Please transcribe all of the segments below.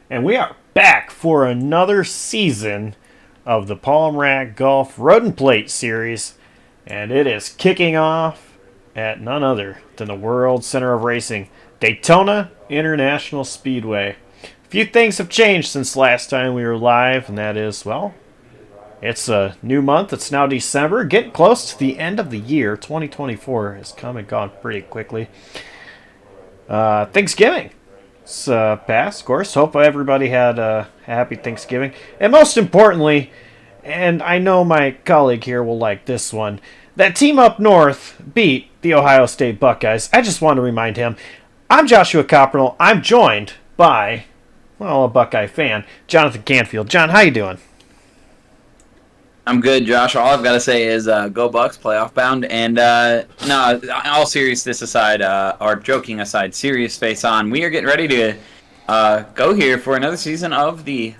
And we are back for another season of the Palm Rack Golf Road and Plate Series. And it is kicking off at none other than the World Center of Racing, Daytona International Speedway. A few things have changed since last time we were live, and that is, well, it's a new month. It's now December, getting close to the end of the year. 2024 has come and gone pretty quickly. Thanksgiving passed, of course. Hope everybody had a happy Thanksgiving. And most importantly, and I know my colleague here will like this one, that team up north beat the Ohio State Buckeyes. I just want to remind him, I'm Joshua Coppernoll. I'm joined by, well, a Buckeye fan, Jonathan Canfield. John, how you doing? I'm good, Josh. All I've got to say is go Bucks, playoff bound. And no, all seriousness aside, or joking aside, serious face on. We are getting ready to go here for another season of the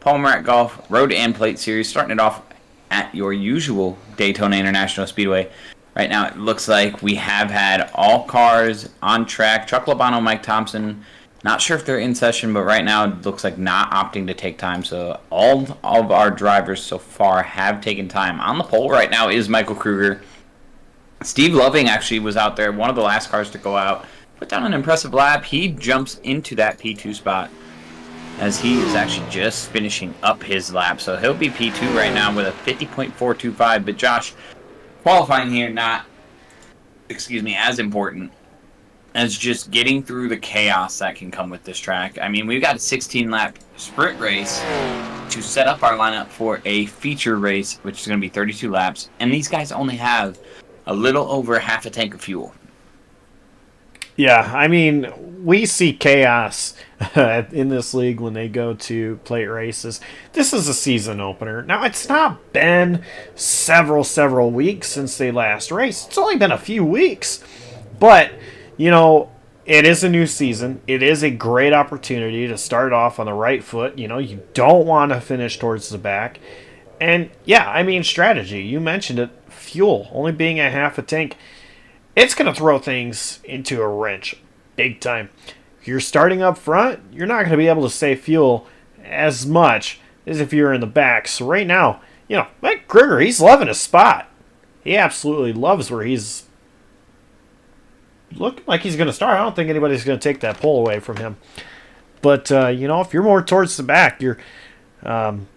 Palm Rack Golf Road and Plate Series, starting it off at your usual Daytona International Speedway. Right now, it looks like we have had all cars on track. Chuck Labano, Mike Thompson. Not sure if they're in session, but right now it looks like not opting to take time. So all of our drivers so far have taken time. On the pole right now is Michael Kruger. Steve Loving actually was out there, one of the last cars to go out. Put down an impressive lap. He jumps into that P2 spot as he is actually just finishing up his lap. So he'll be P2 right now with a 50.425. But Josh, qualifying here not, as important as just getting through the chaos that can come with this track. I mean, we've got a 16-lap sprint race to set up our lineup for a feature race, which is going to be 32 laps, and these guys only have a little over half a tank of fuel. Yeah, I mean, we see chaos in this league when they go to plate races. This is a season opener. Now, it's not been several weeks since they last raced. It's only been a few weeks, but you know, it is a new season. It is a great opportunity to start off on the right foot. You know, you don't want to finish towards the back. And, yeah, I mean, strategy. You mentioned it. Fuel, only being a half a tank. It's going to throw things into a wrench big time. If you're starting up front, you're not going to be able to save fuel as much as if you're in the back. So right now, you know, Mike Kruger, he's loving his spot. He absolutely loves where he's looking like he's going to start. I don't think anybody's going to take that pole away from him. But, you know, if you're more towards the back, you're Tom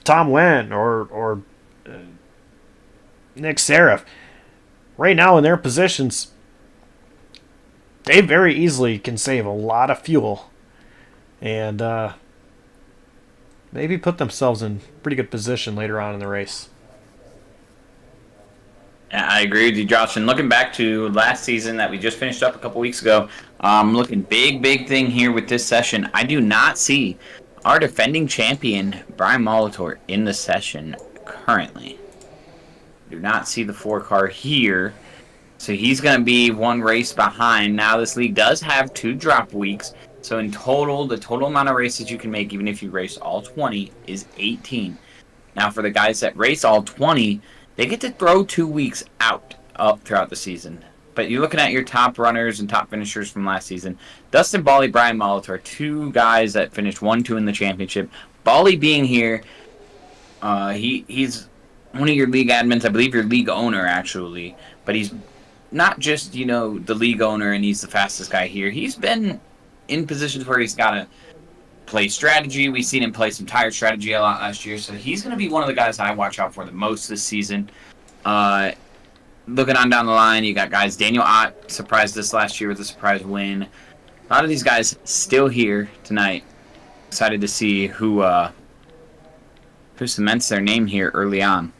Wen or Nick Serif. Right now in their positions, they very easily can save a lot of fuel and maybe put themselves in pretty good position later on in the race. Yeah, I agree with you, Josh. And looking back to last season that we just finished up a couple weeks ago, looking big thing here with this session. I do not see our defending champion, Brian Molitor, in the session currently. Do not see the 4-car here. So he's going to be one race behind. Now this league does have 2 drop weeks. So in total, the total amount of races you can make, even if you race all 20, is 18. Now for the guys that race all 20, they get to throw 2 weeks out throughout the season. But you're looking at your top runners and top finishers from last season. Dustin Bally, Brian Molitor, 2 guys that finished 1-2 in the championship. Bally being here, he's one of your league admins, I believe your league owner actually. But he's not just, you know, the league owner and he's the fastest guy here. He's been in positions where he's got to play strategy. We've seen him play some tire strategy a lot last year, so he's going to be one of the guys I watch out for the most this season. Looking on down the line, you got guys. Daniel Ott surprised us last year with a surprise win. A lot of these guys still here tonight. Excited to see who cements their name here early on.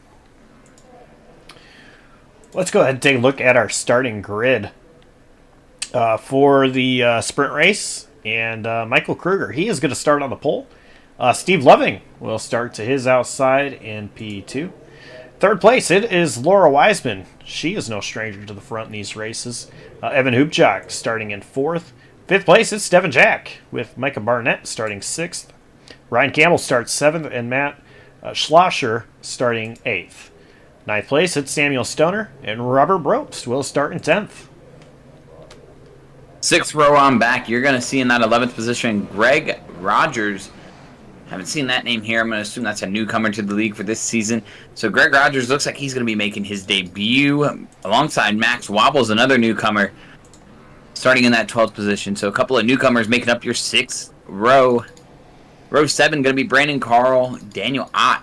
Let's go ahead and take a look at our starting grid for the sprint race. And Michael Kruger, he is going to start on the pole. Steve Loving will start to his outside in P2. Third place, it is Laura Wiseman. She is no stranger to the front in these races. Evan Hoopchak starting in 4th. 5th place, it's Devin Jack with Micah Barnett starting 6th. Ryan Campbell starts 7th, and Matt Schlosser starting 8th. 9th place, it's Samuel Stoner, and Robert Brobst will start in 10th. 6th row on back, you're going to see in that 11th position Greg Rogers. Haven't seen that name here. I'm going to assume that's a newcomer to the league for this season. So Greg Rogers looks like he's going to be making his debut alongside Max Wobbles, another newcomer, starting in that 12th position. So a couple of newcomers making up your 6th row. Row 7 going to be Brandon Carl, Daniel Ott.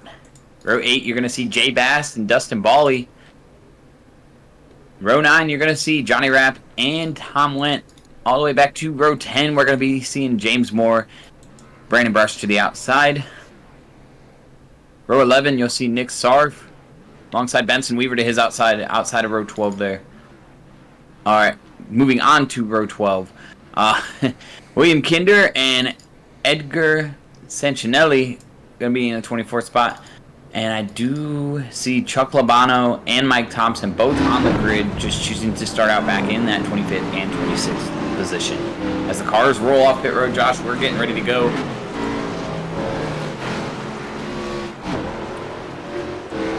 Row 8, you're going to see Jay Bass and Dustin Bawley. Row 9, you're going to see Johnny Rapp and Tom Went. All the way back to row 10, we're going to be seeing James Moore, Brandon Brush to the outside. Row 11, you'll see Nick Sarv alongside Benson Weaver to his outside of row 12 there. All right, moving on to row 12. William Kinder and Edgar Sancinelli going to be in the 24th spot. And I do see Chuck Labano and Mike Thompson both on the grid, just choosing to start out back in that 25th and 26th position. As the cars roll off pit road, Josh, we're getting ready to go.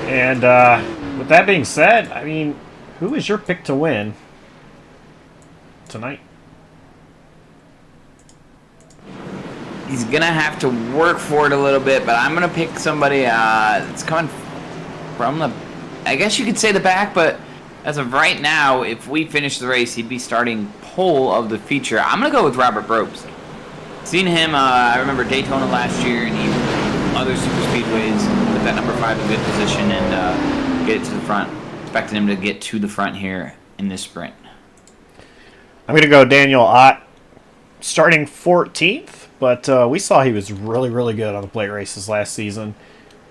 And with that being said, I mean, who is your pick to win tonight? He's going to have to work for it a little bit, but I'm going to pick somebody that's coming from the, I guess you could say the back, but as of right now, if we finish the race, he'd be starting pole of the feature. I'm going to go with Robert Brobst. Seen him, I remember Daytona last year and even other super speedways with that number 5 in good position and get it to the front. Expecting him to get to the front here in this sprint. I'm going to go Daniel Ott, starting 14th. But we saw he was really, really good on the plate races last season.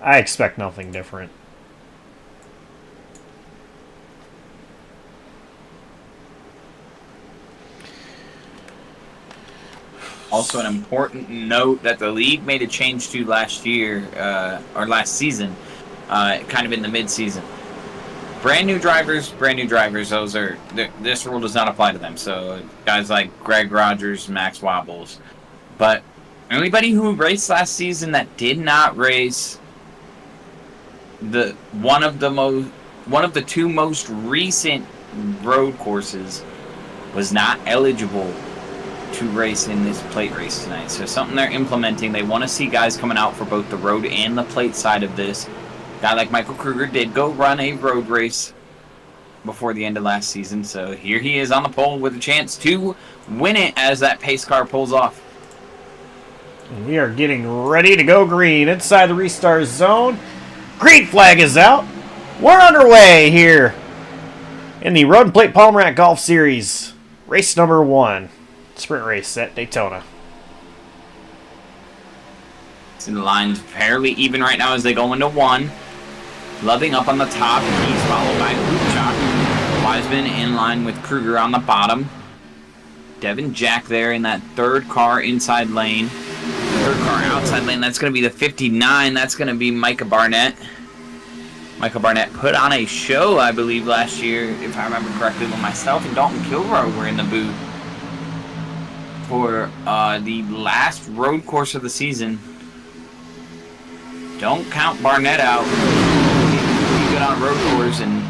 I expect nothing different. Also, an important note that the league made a change to last year, or last season, kind of in the mid-season. Brand new drivers. Those are this rule does not apply to them. So guys like Greg Rogers, Max Wobbles. But anybody who raced last season that did not race one of the 2 most recent road courses was not eligible to race in this plate race tonight. So something they're implementing. They want to see guys coming out for both the road and the plate side of this. A guy like Michael Kruger did go run a road race before the end of last season. So here he is on the pole with a chance to win it as that pace car pulls off. We are getting ready to go green inside the restart zone. Green flag is out. We're underway here in the Road and Plate Palmer Golf Series. Race number 1. Sprint race at Daytona. See the lines fairly even right now as they go into 1. Loving up on the top. He's followed by Luchak. Wiseman in line with Kruger on the bottom. Devin Jack there in that 3rd car inside lane. 3rd car outside lane, that's going to be the 59. That's going to be Micah Barnett. Micah Barnett put on a show, I believe, last year, if I remember correctly, when myself and Dalton Kilroy were in the booth for the last road course of the season. Don't count Barnett out. He's good on a road course, and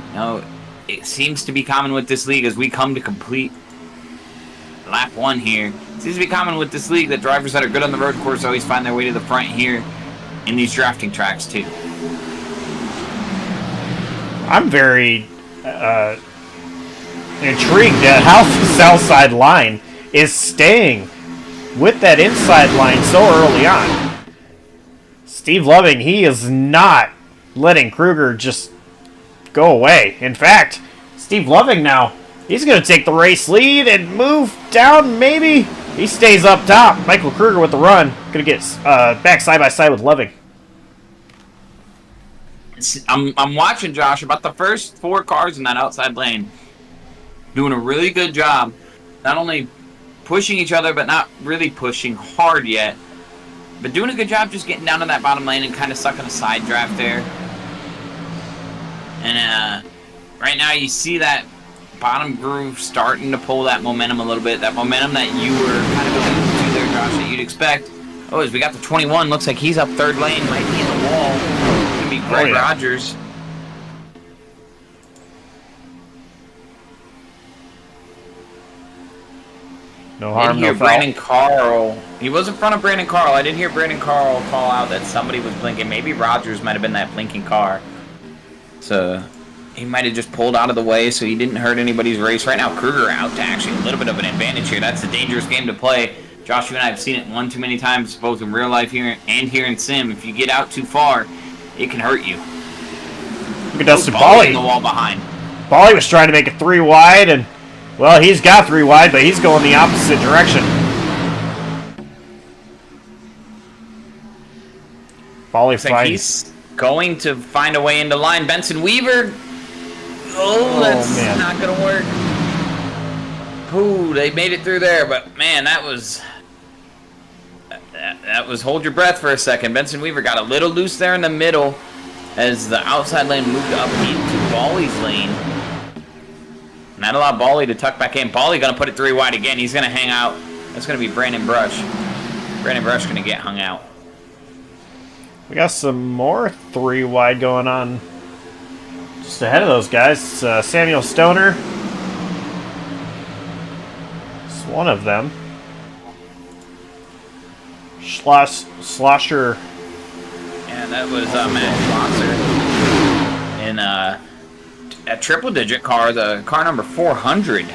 you know, it seems to be common with this league as we come to complete lap 1 here. It seems to be common with this league that drivers that are good on the road course always find their way to the front here in these drafting tracks too. I'm very intrigued at how the south side line is staying with that inside line so early on. Steve Loving, he is not letting Kruger just go away. In fact, Steve Loving now, he's going to take the race lead and move down, maybe. He stays up top. Michael Kruger with the run. Going to get back side by side with Loving. I'm watching, Josh, about the first 4 cars in that outside lane. Doing a really good job. Not only pushing each other, but not really pushing hard yet. But doing a good job just getting down to that bottom lane and kind of sucking a side draft there. And right now you see that bottom groove starting to pull that momentum a little bit. That momentum that you were kind of alluding to there, Josh, that you'd expect. Oh, as we got to 21, looks like he's up 3rd lane, might be in the wall. It's going to be Greg Rogers. No I did harm, no hear foul. Brandon Carl. He was in front of Brandon Carl. I did hear Brandon Carl call out that somebody was blinking. Maybe Rogers might have been that blinking car. So he might have just pulled out of the way so he didn't hurt anybody's race. Right now, Kruger out to actually a little bit of an advantage here. That's a dangerous game to play. Josh, you and I have seen it one too many times, both in real life here and here in Sim. If you get out too far, it can hurt you. Look at Dustin Bali in the Bali. wall behind. Bali was trying to make it 3 wide, and, well, he's got 3 wide, but he's going the opposite direction. Bali Like he's going to find a way into line. Benson Weaver. Oh, that's man. not going to work. Ooh, they made it through there, but man, that was hold your breath for a second. Benson Weaver got a little loose there in the middle as the outside lane moved up into Bali's lane. Not allow Bali to tuck back in. Bali going to put it 3 wide again. He's going to hang out. That's going to be Brandon Brush. Brandon Brush going to get hung out. We got some more 3 wide going on just ahead of those guys. Samuel Stoner. It's one of them. Slosher. And that was Matt Schlosser in a triple-digit car, the car number 400. A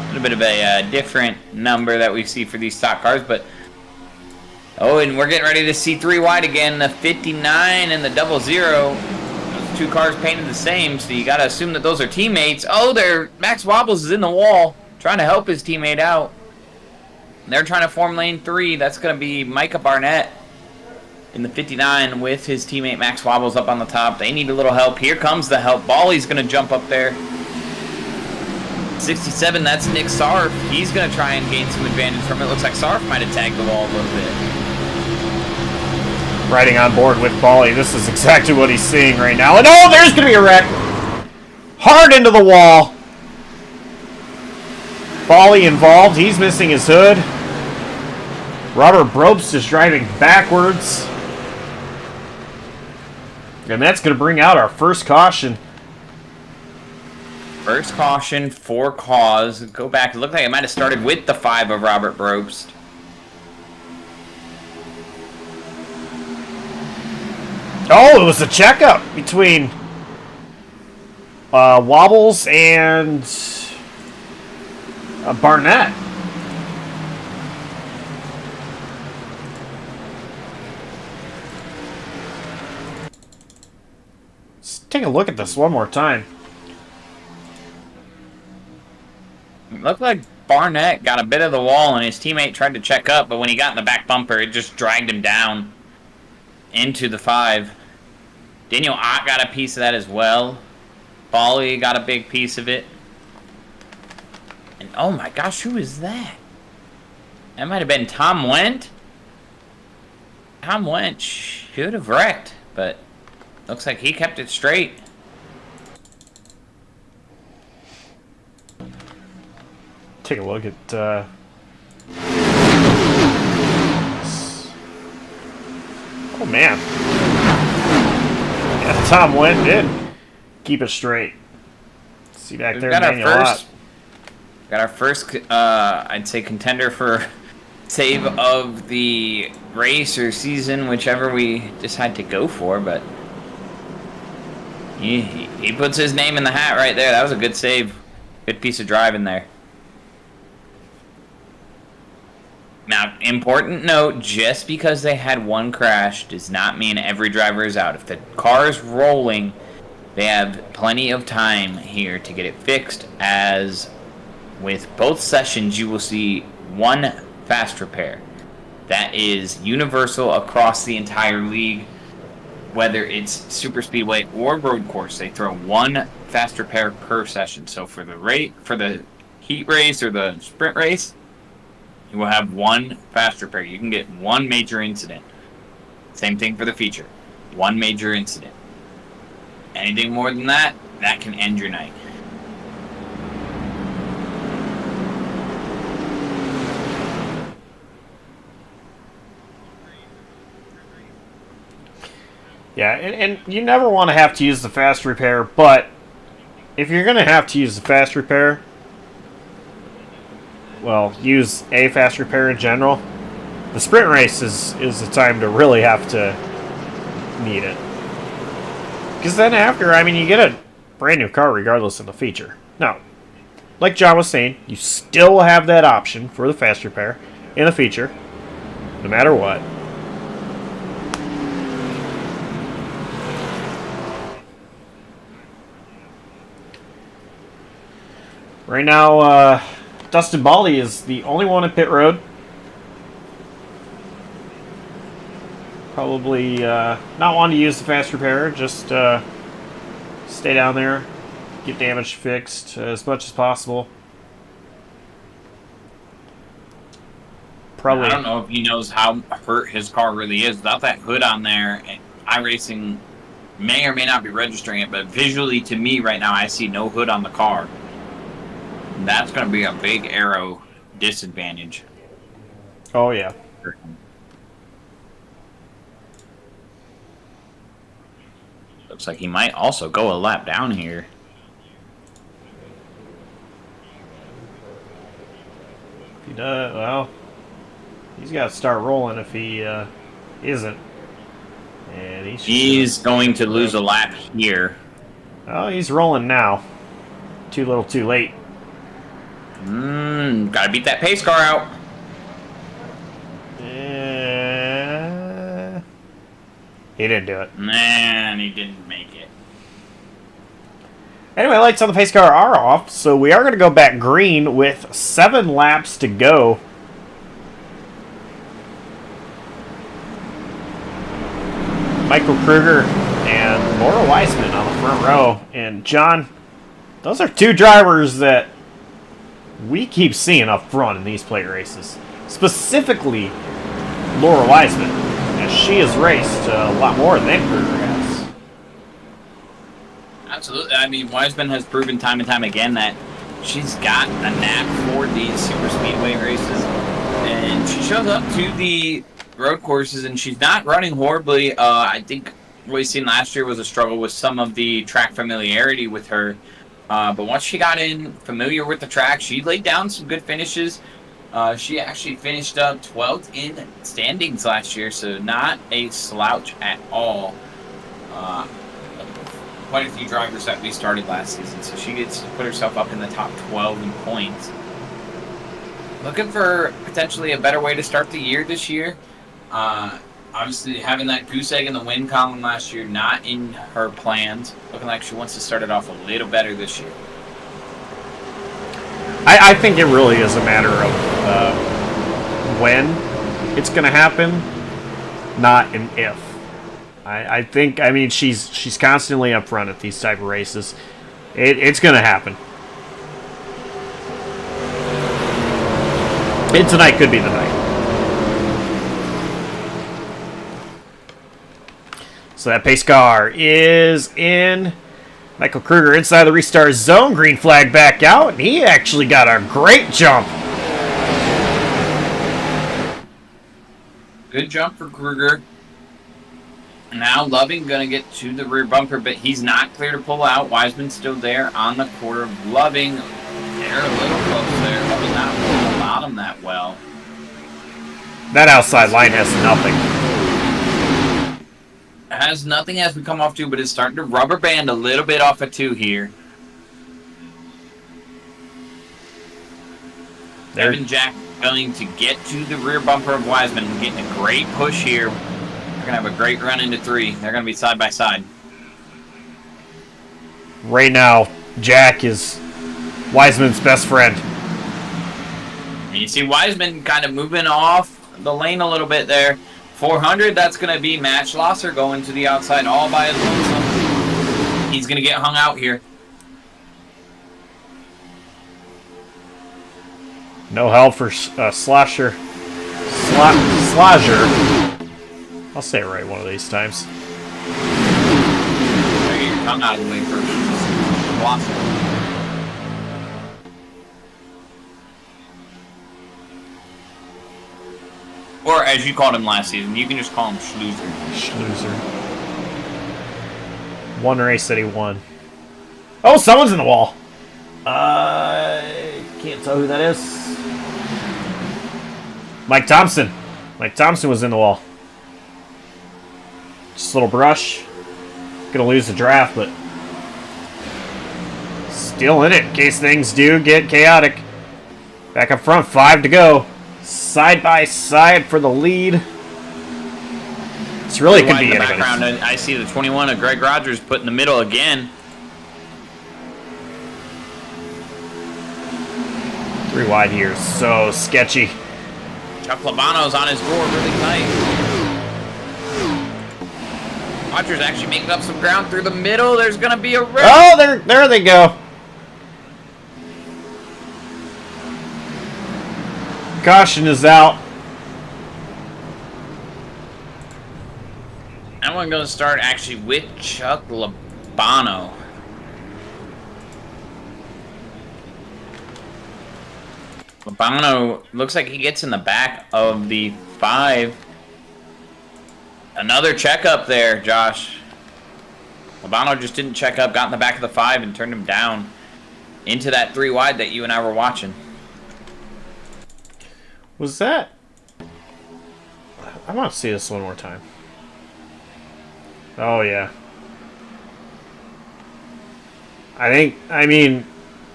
little bit of a different number that we see for these stock cars, but oh, and we're getting ready to see 3 wide again, the 59 and the 00. Those 2 cars painted the same, so you got to assume that those are teammates. Oh, Max Wobbles is in the wall, trying to help his teammate out. They're trying to form lane 3. That's going to be Micah Barnett in the 59 with his teammate Max Wobbles up on the top. They need a little help. Here comes the help. Bali's going to jump up there. 67, that's Nick Sarf. He's going to try and gain some advantage from it. Looks like Sarf might have tagged the wall a little bit. Riding on board with Bali. This is exactly what he's seeing right now. And oh, there's going to be a wreck. Hard into the wall. Bali involved. He's missing his hood. Robert Brobst is driving backwards. And that's going to bring out our first caution. First caution for cause. Go back. It looked like it might have started with the 5 of Robert Brobst. Oh, it was a checkup between Wobbles and Barnett. Let's take a look at this one more time. It looked like Barnett got a bit of the wall and his teammate tried to check up, but when he got in the back bumper, it just dragged him down into the 5. Daniel Ott got a piece of that as well. Bali got a big piece of it. And oh my gosh, who is that? That might have been Tom Wendt. Tom Wendt should have wrecked, but looks like he kept it straight. Take a look at oh man. Yeah, Tom Wendt did keep it straight. See back there, Daniel Ott. Got our first, I'd say, contender for save of the race or season, whichever we decide to go for. But he puts his name in the hat right there. That was a good save. Good piece of driving there. Now, important note, just because they had one crash does not mean every driver is out. If the car is rolling, they have plenty of time here to get it fixed. As with both sessions, you will see one fast repair. That is universal across the entire league, whether it's super speedway or road course. They throw one fast repair per session. So for the heat race or the sprint race, you will have one fast repair. You can get one major incident. Same thing for the feature. One major incident. Anything more than that, that can end your night. Yeah, and you never want to have to use the fast repair, but if you're going to have to use the fast repair, well, use a fast repair in general, the sprint race is the time to really have to need it. Because then after, I mean, you get a brand new car regardless of the feature. Now, like John was saying, you still have that option for the fast repair in the feature, no matter what. Right now, Dustin Baldy is the only one in pit road. Probably not wanting to use the fast repair, just stay down there, get damage fixed as much as possible. Probably. I don't know if he knows how hurt his car really is. Without that hood on there, iRacing may or may not be registering it, but visually to me right now, I see no hood on the car. That's going to be a big aero disadvantage. Oh, yeah. Looks like he might also go a lap down here. If he does, well, he's got to start rolling if he isn't. And he's going to lose a lap here. Oh, he's rolling now. Too little, too late. Gotta beat that pace car out. He didn't do it. Man, he didn't make it. Anyway, lights on the pace car are off, so we are going to go back green with 7 laps to go. Michael Kruger and Laura Weissman on the front row. And John, those are 2 drivers that we keep seeing up front in these plate races. Specifically, Laura Weissman, as she has raced a lot more than Kruger has. Absolutely. I mean, Weissman has proven time and time again that she's got a knack for these super speedway races. And she shows up to the road courses, and she's not running horribly. I think what we seen last year was a struggle with some of the track familiarity with her. But once she got in, familiar with the track, she laid down some good finishes. She actually finished up 12th in standings last year, so not a slouch at all. Quite a few drivers that we started last season, so she gets to put herself up in the top 12 in points. Looking for potentially a better way to start the year this year. Obviously, having that goose egg in the win column last year, not in her plans. Looking like she wants to start it off a little better this year. I think it really is a matter of when it's going to happen, not an if. I think, I mean, she's constantly up front at these type of races. It's going to happen. And tonight could be the night. So that pace car is in. Michael Kruger inside the restart zone. Green flag back out. And he actually got a great jump. Good jump for Kruger. Now Loving going to get to the rear bumper, but he's not clear to pull out. Weissman's still there on the quarter. Loving, they're a little close there. Loving not pulling the bottom that well. That outside line has nothing. Has nothing as we come off 2, but it's starting to rubber band a little bit off of 2 here. Evan Jack going to get to the rear bumper of Weissman, getting a great push here. They're going to have a great run into 3. They're going to be side by side. Right now, Jack is Weissman's best friend. And you see Weissman kind of moving off the lane a little bit there. 400, that's going to be Match Losser going to the outside all by his lonesome. He's going to get hung out here. No help for Slosher. Slosher. I'll say it right one of these times. There, get your tongue out of the way first. Losser. Or as you called him last season, you can just call him Schluser. Schluser. One race that he won. Oh, someone's in the wall. Can't tell who that is. Mike Thompson. Mike Thompson was in the wall. Just a little brush. Gonna lose the draft, but still in it in case things do get chaotic. Back up front, 5 to go. Side by side for the lead. This really could be in the anybody's. background. I see the 21 of Greg Rogers put in the middle again. 3 wide here, so sketchy. Chuck Labano's on his door really tight. Rogers actually making up some ground through the middle. There's going to be a wreck. Oh, there they go. Caution is out. And we're going to start actually with Chuck Labano. Labano looks like he gets in the back of the 5. Another checkup there, Josh. Labano just didn't check up, got in the back of the 5 and turned him down into that 3 wide that you and I were watching. Was that? I want to see this one more time. Oh, yeah. I mean,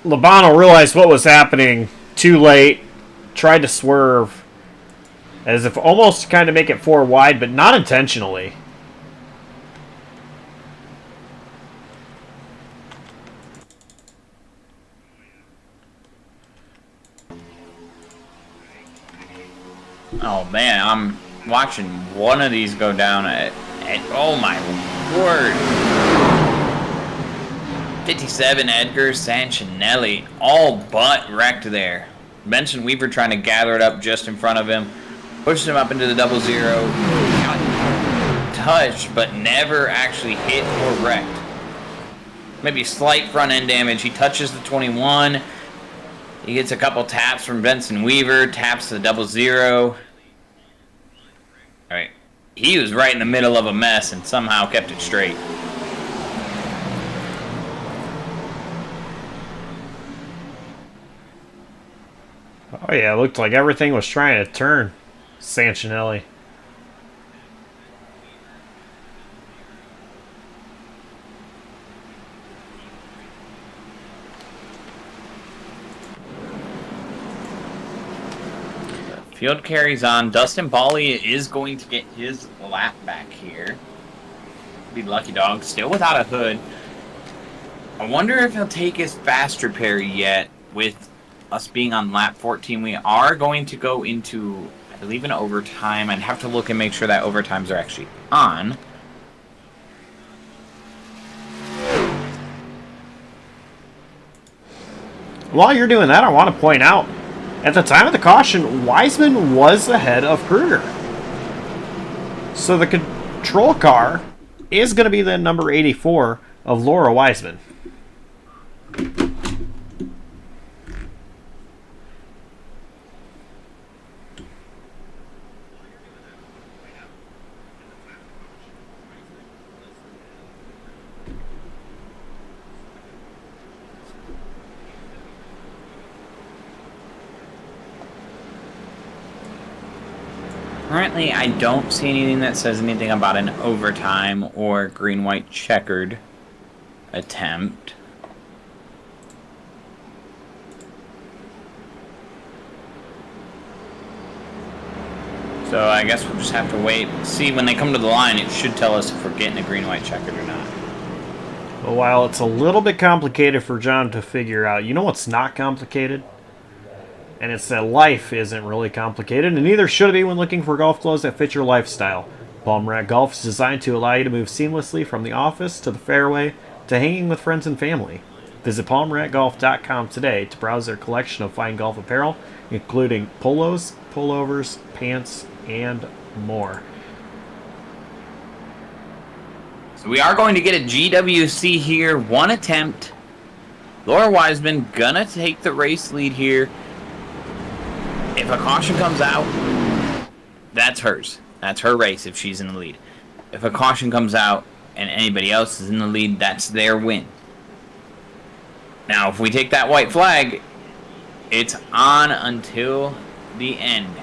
Labano realized what was happening too late, tried to swerve, as if almost to kind of make it 4 wide, but not intentionally. Oh man, I'm watching one of these go down at oh my word. 57 Edgar Sanchinelli, all but wrecked there. Benson Weaver trying to gather it up just in front of him. Pushed him up into the 0-0. Got touched, but never actually hit or wrecked. Maybe slight front end damage. He touches the 21. He gets a couple taps from Benson Weaver. Taps the 0-0. Alright. He was right in the middle of a mess and somehow kept it straight. Oh yeah, it looked like everything was trying to turn Sanchinelli. Field carries on. Dustin Bally is going to get his lap back here. Be lucky dog. Still without a hood. I wonder if he'll take his fast repair yet with us being on lap 14. We are going to go into, I believe, an overtime. I'd have to look and make sure that overtimes are actually on. While you're doing that, I want to point out, at the time of the caution, Wiseman was ahead of Kruger. So the control car is going to be the number 84 of Laura Wiseman. Currently, I don't see anything that says anything about an overtime or green-white checkered attempt. So I guess we'll just have to wait. See, when they come to the line, it should tell us if we're getting a green-white checkered or not. Well, while it's a little bit complicated for John to figure out, you know what's not complicated? And it's that life isn't really complicated, and neither should it be when looking for golf clothes that fit your lifestyle. Palm Rack Golf is designed to allow you to move seamlessly from the office to the fairway to hanging with friends and family. Visit palmrackgolf.com today to browse their collection of fine golf apparel, including polos, pullovers, pants, and more. So we are going to get a GWC here. One attempt. Laura Wiseman gonna take the race lead here. If a caution comes out, that's hers. That's her race if she's in the lead. If a caution comes out and anybody else is in the lead, that's their win. Now, if we take that white flag, it's on until the end.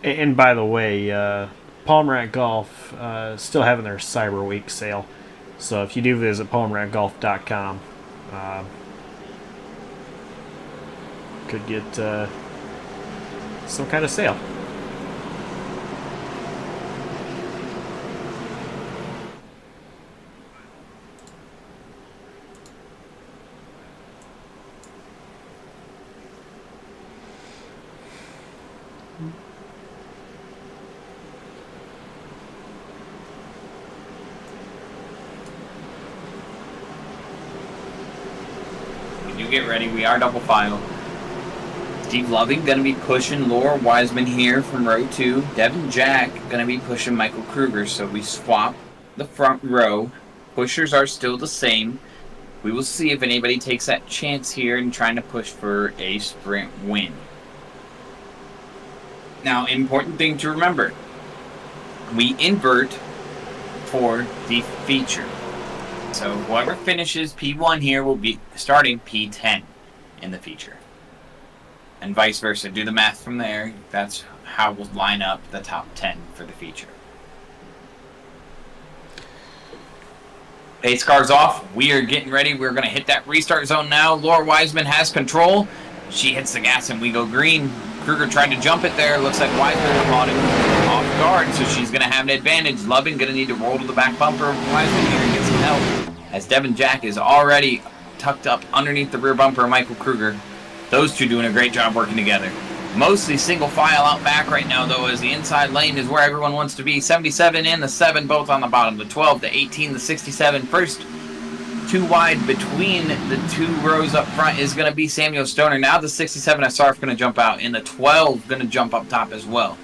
And by the way, Palmrat Golf still having their Cyber Week sale. So if you do visit palmratgolf.com, could get some kind of sale. You get ready. We are double file. Steve Loving going to be pushing Laura Wiseman here from row 2. Devin Jack going to be pushing Michael Kruger. So we swap the front row. Pushers are still the same. We will see if anybody takes that chance here in trying to push for a sprint win. Now, important thing to remember. We invert for the feature. So whoever finishes P1 here will be starting P10 in the feature. And vice versa. Do the math from there. That's how we'll line up the top 10 for the feature. Pace car's off. We are getting ready. We're going to hit that restart zone now. Laura Wiseman has control. She hits the gas and we go green. Kruger tried to jump it there. Looks like Wiseman caught him off guard, so she's going to have an advantage. Loving going to need to roll to the back bumper. Wiseman here and get some help, as Devin Jack is already tucked up underneath the rear bumper of Michael Kruger. Those two doing a great job working together. Mostly single file out back right now, though, as the inside lane is where everyone wants to be. 77 and the 7 both on the bottom. The 12, the 18, the 67. First two wide between the two rows up front is going to be Samuel Stoner. Now the 67 SR going to jump out, and the 12 going to jump up top as well.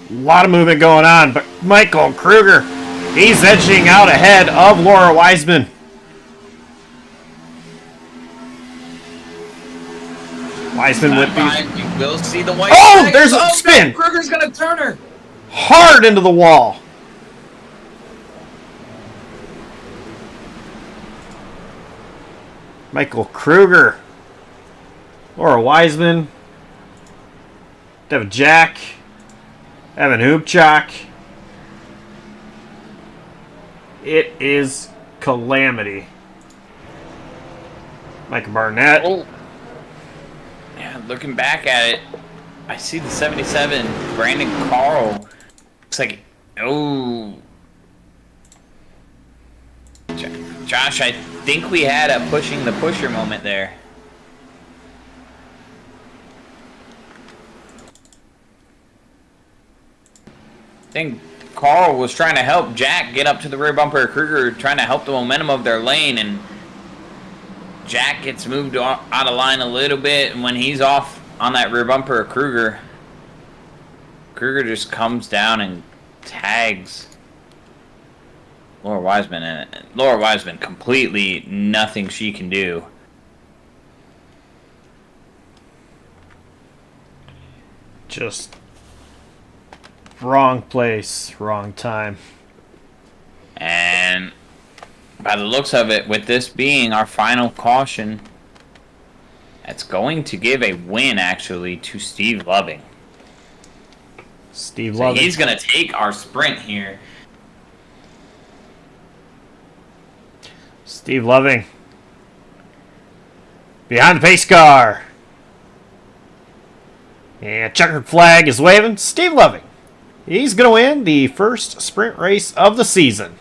A lot of movement going on, but Michael Kruger, he's edging out ahead of Laura Wiseman. Wiseman with these. You will see the white. Oh, flag. there's a spin. No, Kruger's going to turn her. Hard into the wall. Michael Kruger, Laura Wiseman, Devin Jack, Evan Hoopchak. It is calamity. Micah Barnett. Oh. Yeah, looking back at it, I see the 77, Brandon Carl. Looks like, oh. Josh, I think we had a pushing the pusher moment there. I think Carl was trying to help Jack get up to the rear bumper of Kruger, trying to help the momentum of their lane, and Jack gets moved out of line a little bit, and when he's off on that rear bumper of Kruger, Kruger just comes down and tags Laura Wiseman, and Laura Wiseman completely nothing she can do. Just wrong place, wrong time. And by the looks of it, with this being our final caution, it's going to give a win, actually, to Steve Loving. Steve So Loving. he's going to take our sprint here. Steve Loving. Behind the pace car. And checkered flag is waving. Steve Loving. He's going to win the first sprint race of the season.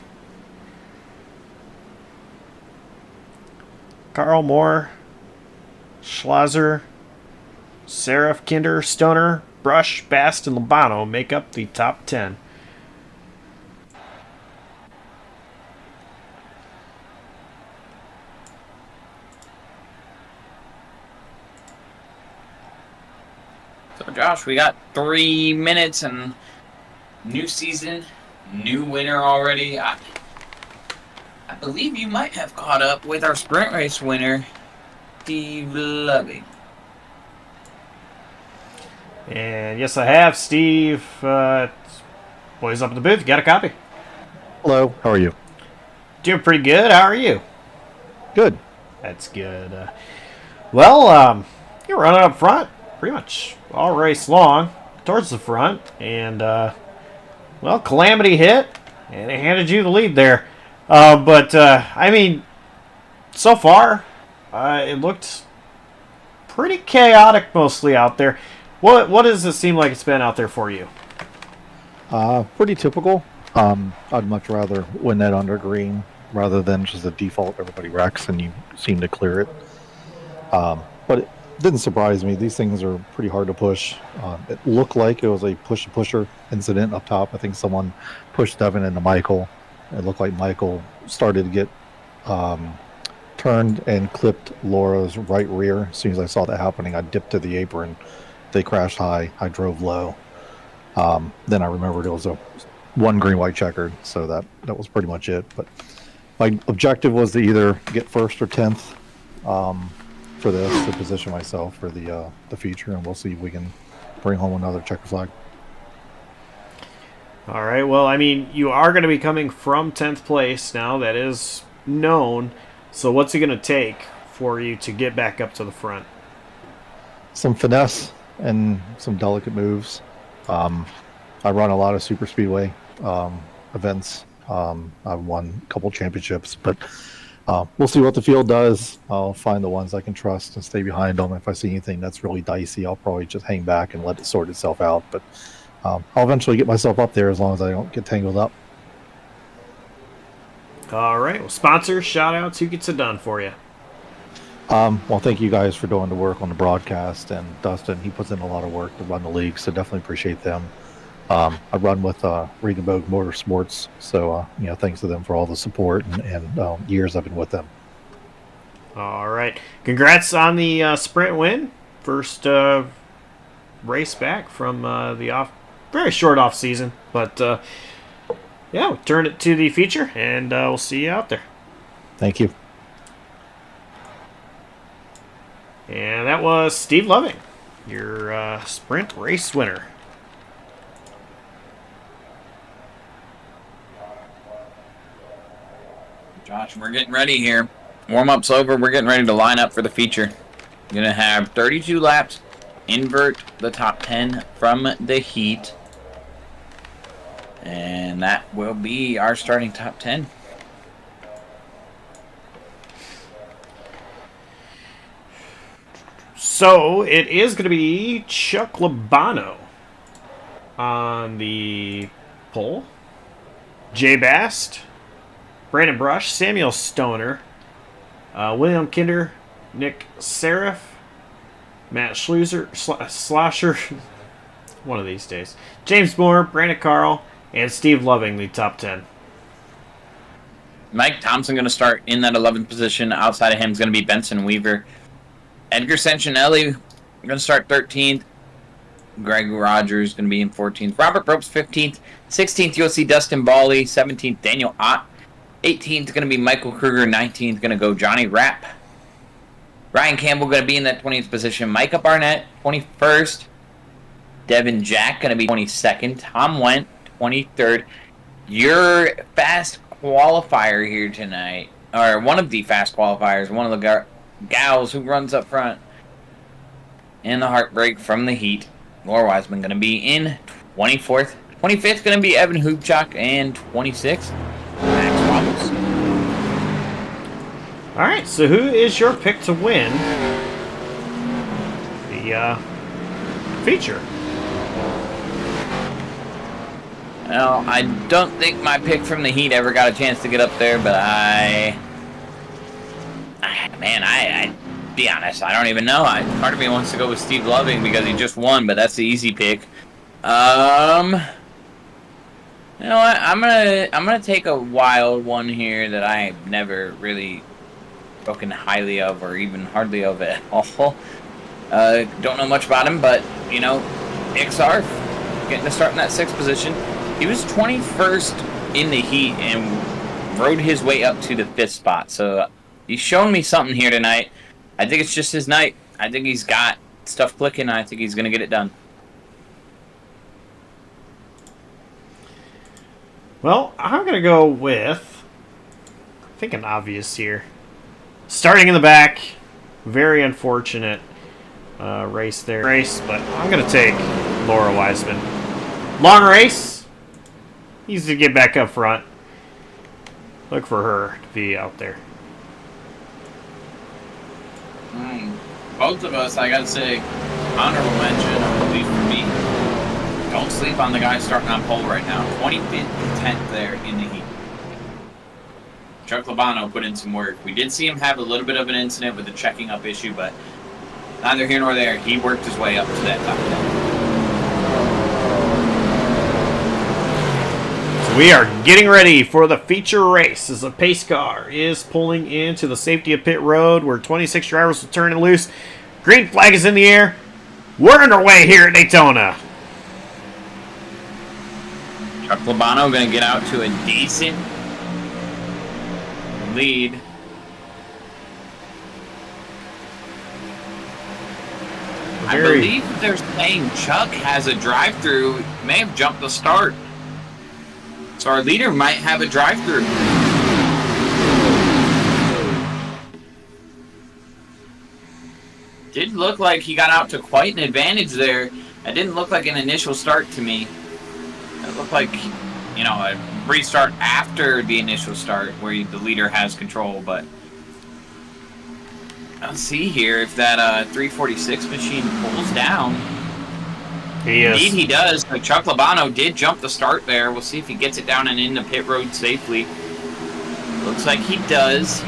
Carl Moore, Schlosser, Seraph, Kinder, Stoner, Brush, Bast, and Labano make up the top 10. So, Josh, we got 3 minutes and new season, new winner already. I believe you might have caught up with our sprint race winner, Steve Loving. And yes, I have. Steve, boys up in the booth. You got a copy? Hello, how are you? Doing pretty good. How are you? Good. That's good. Well, you're running up front pretty much all race long. towards the front, and well, Calamity hit, and it handed you the lead there. But I mean, so far, it looked pretty chaotic mostly out there. What does it seem like it's been out there for you? Pretty typical. I'd much rather win that under green rather than just a default everybody wrecks and you seem to clear it. But it didn't surprise me. These things are pretty hard to push. It looked like it was a pusher incident up top. I think someone pushed Devin into Michael. It looked like Michael started to get turned and clipped Laura's right rear. As soon as I saw that happening, I dipped to the apron. They crashed high. I drove low. Then I remembered it was a one green white checkered, so that was pretty much it. But my objective was to either get first or 10th for this, to position myself for the feature, and we'll see if we can bring home another checker flag. All right. Well, I mean, you are going to be coming from 10th place now. That is known. So what's it going to take for you to get back up to the front? Some finesse and some delicate moves. I run a lot of super speedway events. I've won a couple championships, but we'll see what the field does. I'll find the ones I can trust and stay behind them. If I see anything that's really dicey, I'll probably just hang back and let it sort itself out. But I'll eventually get myself up there as long as I don't get tangled up. All right. Well, sponsors, shout outs. Who gets it done for you? Well, thank you guys for doing the work on the broadcast, and Dustin, he puts in a lot of work to run the league, so definitely appreciate them. I run with Regenboog Motorsports, so thanks to them for all the support and years I've been with them. All right. Congrats on the sprint win. First race back from the very short off season, but yeah, we'll turn it to the feature, and we'll see you out there. Thank you. And that was Steve Loving, your sprint race winner. Josh, we're getting ready here. Warm-up's over. We're getting ready to line up for the feature. We're going to have 32 laps, invert the top 10 from the heat. And that will be our starting top 10. So it is going to be Chuck Labano on the pole. Jay Bast, Brandon Brush, Samuel Stoner, William Kinder, Nick Serif, Matt Slosher, one of these days, James Moore, Brandon Carl, and Steve Loving, the top 10. Mike Thompson going to start in that 11th position. Outside of him is going to be Benson Weaver. Edgar Sancinelli going to start 13th. Greg Rogers going to be in 14th. Robert Ropes 15th. 16th, you'll see Dustin Bawley. 17th, Daniel Ott. 18th, going to be Michael Kruger. 19th, going to go Johnny Rapp. Ryan Campbell going to be in that 20th position. Micah Barnett, 21st. Devin Jack going to be 22nd. Tom Went, 23rd. Your fast qualifier here tonight, or one of the fast qualifiers, one of the gals who runs up front in the heartbreak from the heat, Laura Wiseman, going to be in 24th. 25th going to be Evan Hoopchak, and 26th, Max Ramos. All right, so who is your pick to win the feature? Well, I don't think my pick from the heat ever got a chance to get up there, but I be honest, I don't even know. Part of me wants to go with Steve Loving because he just won, but that's the easy pick. You know what? I'm gonna take a wild one here that I've never really spoken highly of or even hardly of at all. Don't know much about him, but XR getting to start in that 6th position. He was 21st in the heat and rode his way up to the 5th spot. So he's shown me something here tonight. I think it's just his night. I think he's got stuff clicking. I think he's going to get it done. Well, I'm going to go with, I think, an obvious here. Starting in the back, very unfortunate. race there. But I'm going to take Laura Wiseman. Long race. Easy to get back up front. Look for her to be out there. Both of us, I gotta say, honorable mention, at least for me, don't sleep on the guy starting on pole right now. 25th and 10th there in the heat. Chuck Labano put in some work. We did see him have a little bit of an incident with the checking up issue, but neither here nor there. He worked his way up to that top 10. So we are getting ready for the feature race as the pace car is pulling into the safety of pit road where 26 drivers will turn it loose. Green flag is in the air. We're underway here at Daytona. Chuck Labano going to get out to a decent lead. I believe they're saying Chuck has a drive-through. May have jumped the start. So our leader might have a drive-through. Did look like he got out to quite an advantage there. It didn't look like an initial start to me. It looked like, you know, a restart after the initial start where the leader has control, but I'll see here if that 346 machine pulls down. Indeed he does. So Chuck Labano did jump the start there. We'll see if he gets it down and into pit road safely. Looks like he does.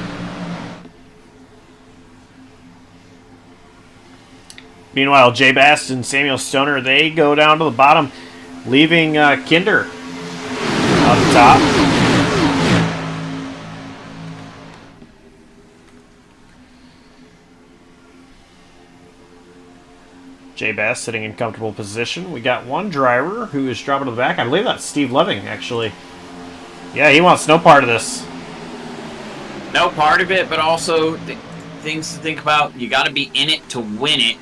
Meanwhile, Jay Bast and Samuel Stoner, they go down to the bottom, leaving Kinder on top. Jay Bass sitting in comfortable position. We got one driver who is dropping to the back. I believe that's Steve Loving, actually. Yeah, he wants no part of this. No part of it, but also things to think about. You got to be in it to win it.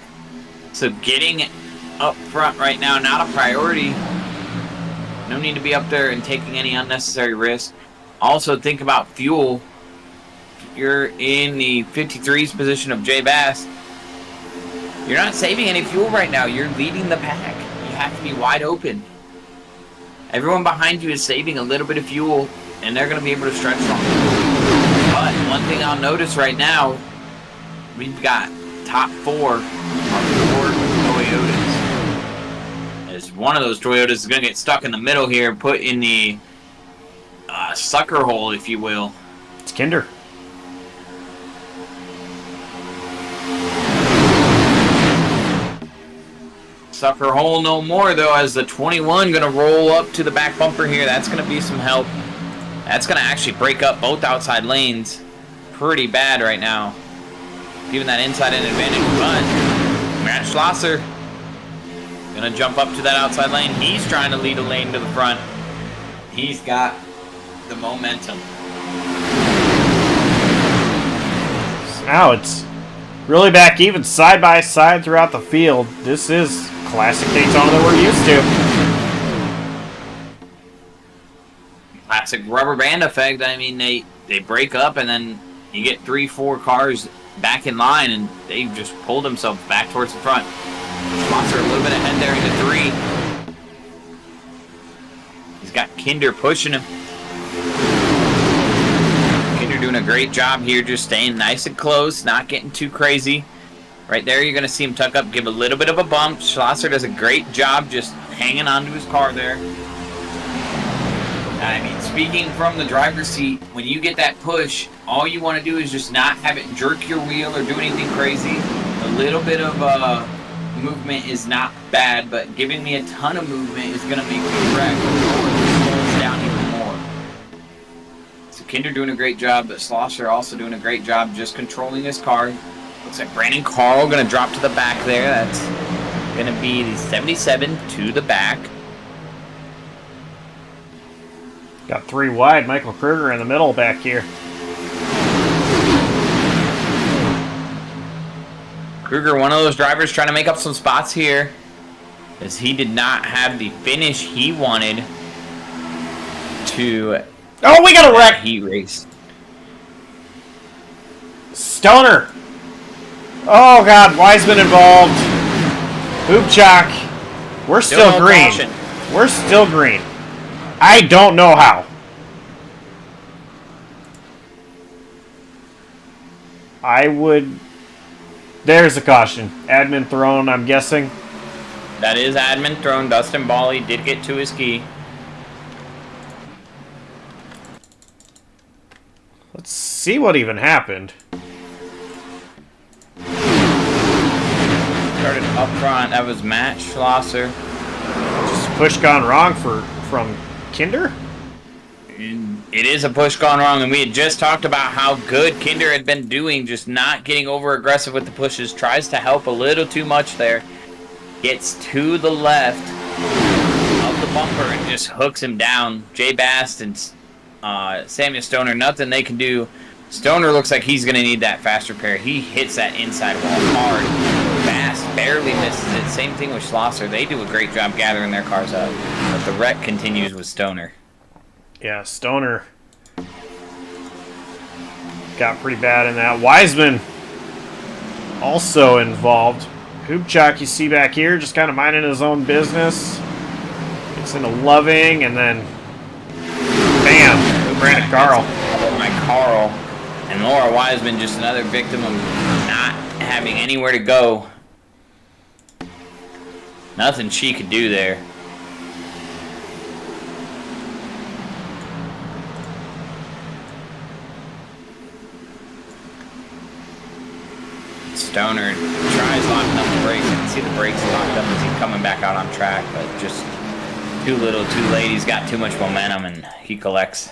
So getting up front right now, not a priority. No need to be up there and taking any unnecessary risk. Also think about fuel. You're in the 53's position of Jay Bass. You're not saving any fuel right now. You're leading the pack. You have to be wide open. Everyone behind you is saving a little bit of fuel, and they're going to be able to stretch longer. But one thing I'll notice right now, we've got top four Toyotas. As one of those Toyotas is going to get stuck in the middle here, put in the sucker hole, if you will. It's Kinder. Sucker hole no more, though, as the 21 going to roll up to the back bumper here. That's going to be some help. That's going to actually break up both outside lanes pretty bad right now. Giving that inside an advantage, but Matt Schlosser going to jump up to that outside lane. He's trying to lead a lane to the front. He's got the momentum. So now it's really back even side by side throughout the field. This is classic Daytona that we're used to. Classic rubber band effect. I mean, they break up and then you get 3-4 cars back in line and they just pull themselves back towards the front. Schlosser a little bit ahead there into 3. He's got Kinder pushing him. Kinder doing a great job here, just staying nice and close, not getting too crazy. Right there, you're going to see him tuck up, give a little bit of a bump. Schlosser does a great job just hanging onto his car there. I mean, speaking from the driver's seat, when you get that push, all you want to do is just not have it jerk your wheel or do anything crazy. A little bit of movement is not bad, but giving me a ton of movement is going to make me wreck. Slow us down even more. So Kinder doing a great job, but Schlosser also doing a great job just controlling his car. Looks like Brandon Carl going to drop to the back there. That's going to be the 77 to the back. Got 3 wide. Michael Kruger in the middle back here. Kruger, one of those drivers trying to make up some spots here, as he did not have the finish he wanted to. Oh, we got a wreck! Heat race. Stoner! Oh, God. Wiseman involved. Hoopchak. We're still no green. caution. We're still green. I don't know how. I would... There's a caution. Admin thrown, I'm guessing. That is admin thrown. Dustin Bally did get to his key. Let's see what even happened. Started up front. That was Matt Schlosser. Just push gone wrong from Kinder? It is a push gone wrong, and we had just talked about how good Kinder had been doing, just not getting over aggressive with the pushes. Tries to help a little too much there. Gets to the left of the bumper and just hooks him down. Jay Bast and Samuel Stoner, nothing they can do. Stoner looks like he's going to need that fast repair. He hits that inside wall hard. Bast barely misses it. Same thing with Schlosser. They do a great job gathering their cars up. But the wreck continues with Stoner. Yeah, Stoner got pretty bad in that. Wiseman also involved. Hoopchak, you see back here, just kind of minding his own business. Gets into Loving, and then bam, Brandon Carl. My Carl. And Laura Wiseman, just another victim of not having anywhere to go. Nothing she could do there. Stoner tries locking up the brakes. You can see the brakes locked up as he's coming back out on track, but just too little, too late. He's got too much momentum, and he collects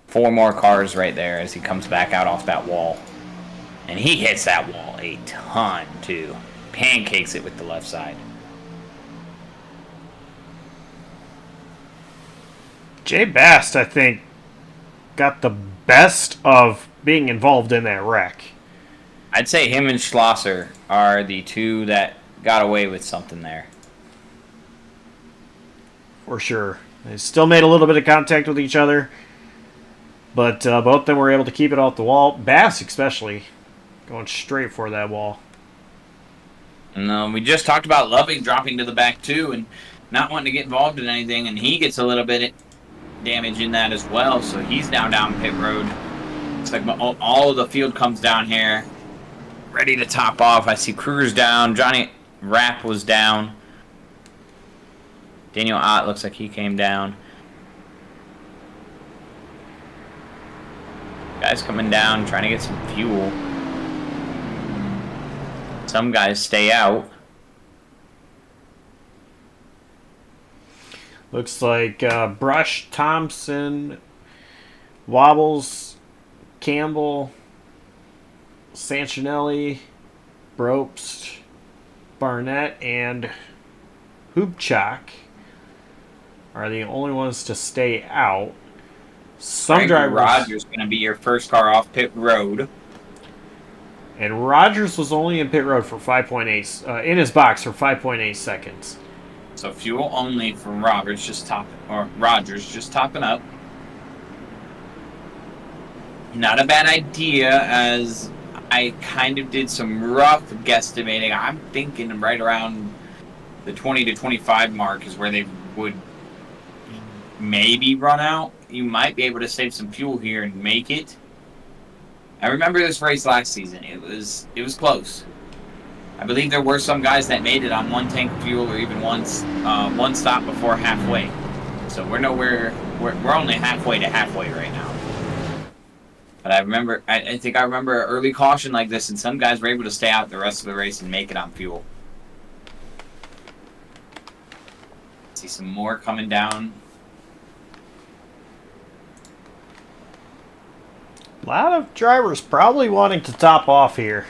4 more cars right there as he comes back out off that wall. And he hits that wall a ton, too. Pancakes it with the left side. Jay Bast, I think, got the best of being involved in that wreck. I'd say him and Schlosser are the two that got away with something there. For sure. They still made a little bit of contact with each other, but both of them were able to keep it off the wall. Bass especially, going straight for that wall. And we just talked about Loving dropping to the back too and not wanting to get involved in anything, and he gets a little bit of damage in that as well, so he's now down pit road. It's like all of the field comes down here, ready to top off. I see Kruger's down. Johnny Rapp was down. Daniel Ott looks like he came down. Guys coming down, trying to get some fuel. Some guys stay out. Looks like Brush, Thompson, Wobbles, Campbell, Sanchinelli, Bropst, Barnett, and Hoopchak are the only ones to stay out. Some drivers. Rogers going to be your first car off pit road. And Rogers was only in pit road for 5.8, in his box for 5.8 seconds. So fuel only for Rogers just topping up. Not a bad idea, as I kind of did some rough guesstimating. I'm thinking right around the 20 to 25 mark is where they would maybe run out. You might be able to save some fuel here and make it. I remember this race last season. It was close. I believe there were some guys that made it on 1 tank of fuel or even one stop before halfway. So we're nowhere. We're only halfway to halfway right now. But I remember. I think I remember an early caution like this, and some guys were able to stay out the rest of the race and make it on fuel. See some more coming down. A lot of drivers probably wanting to top off here.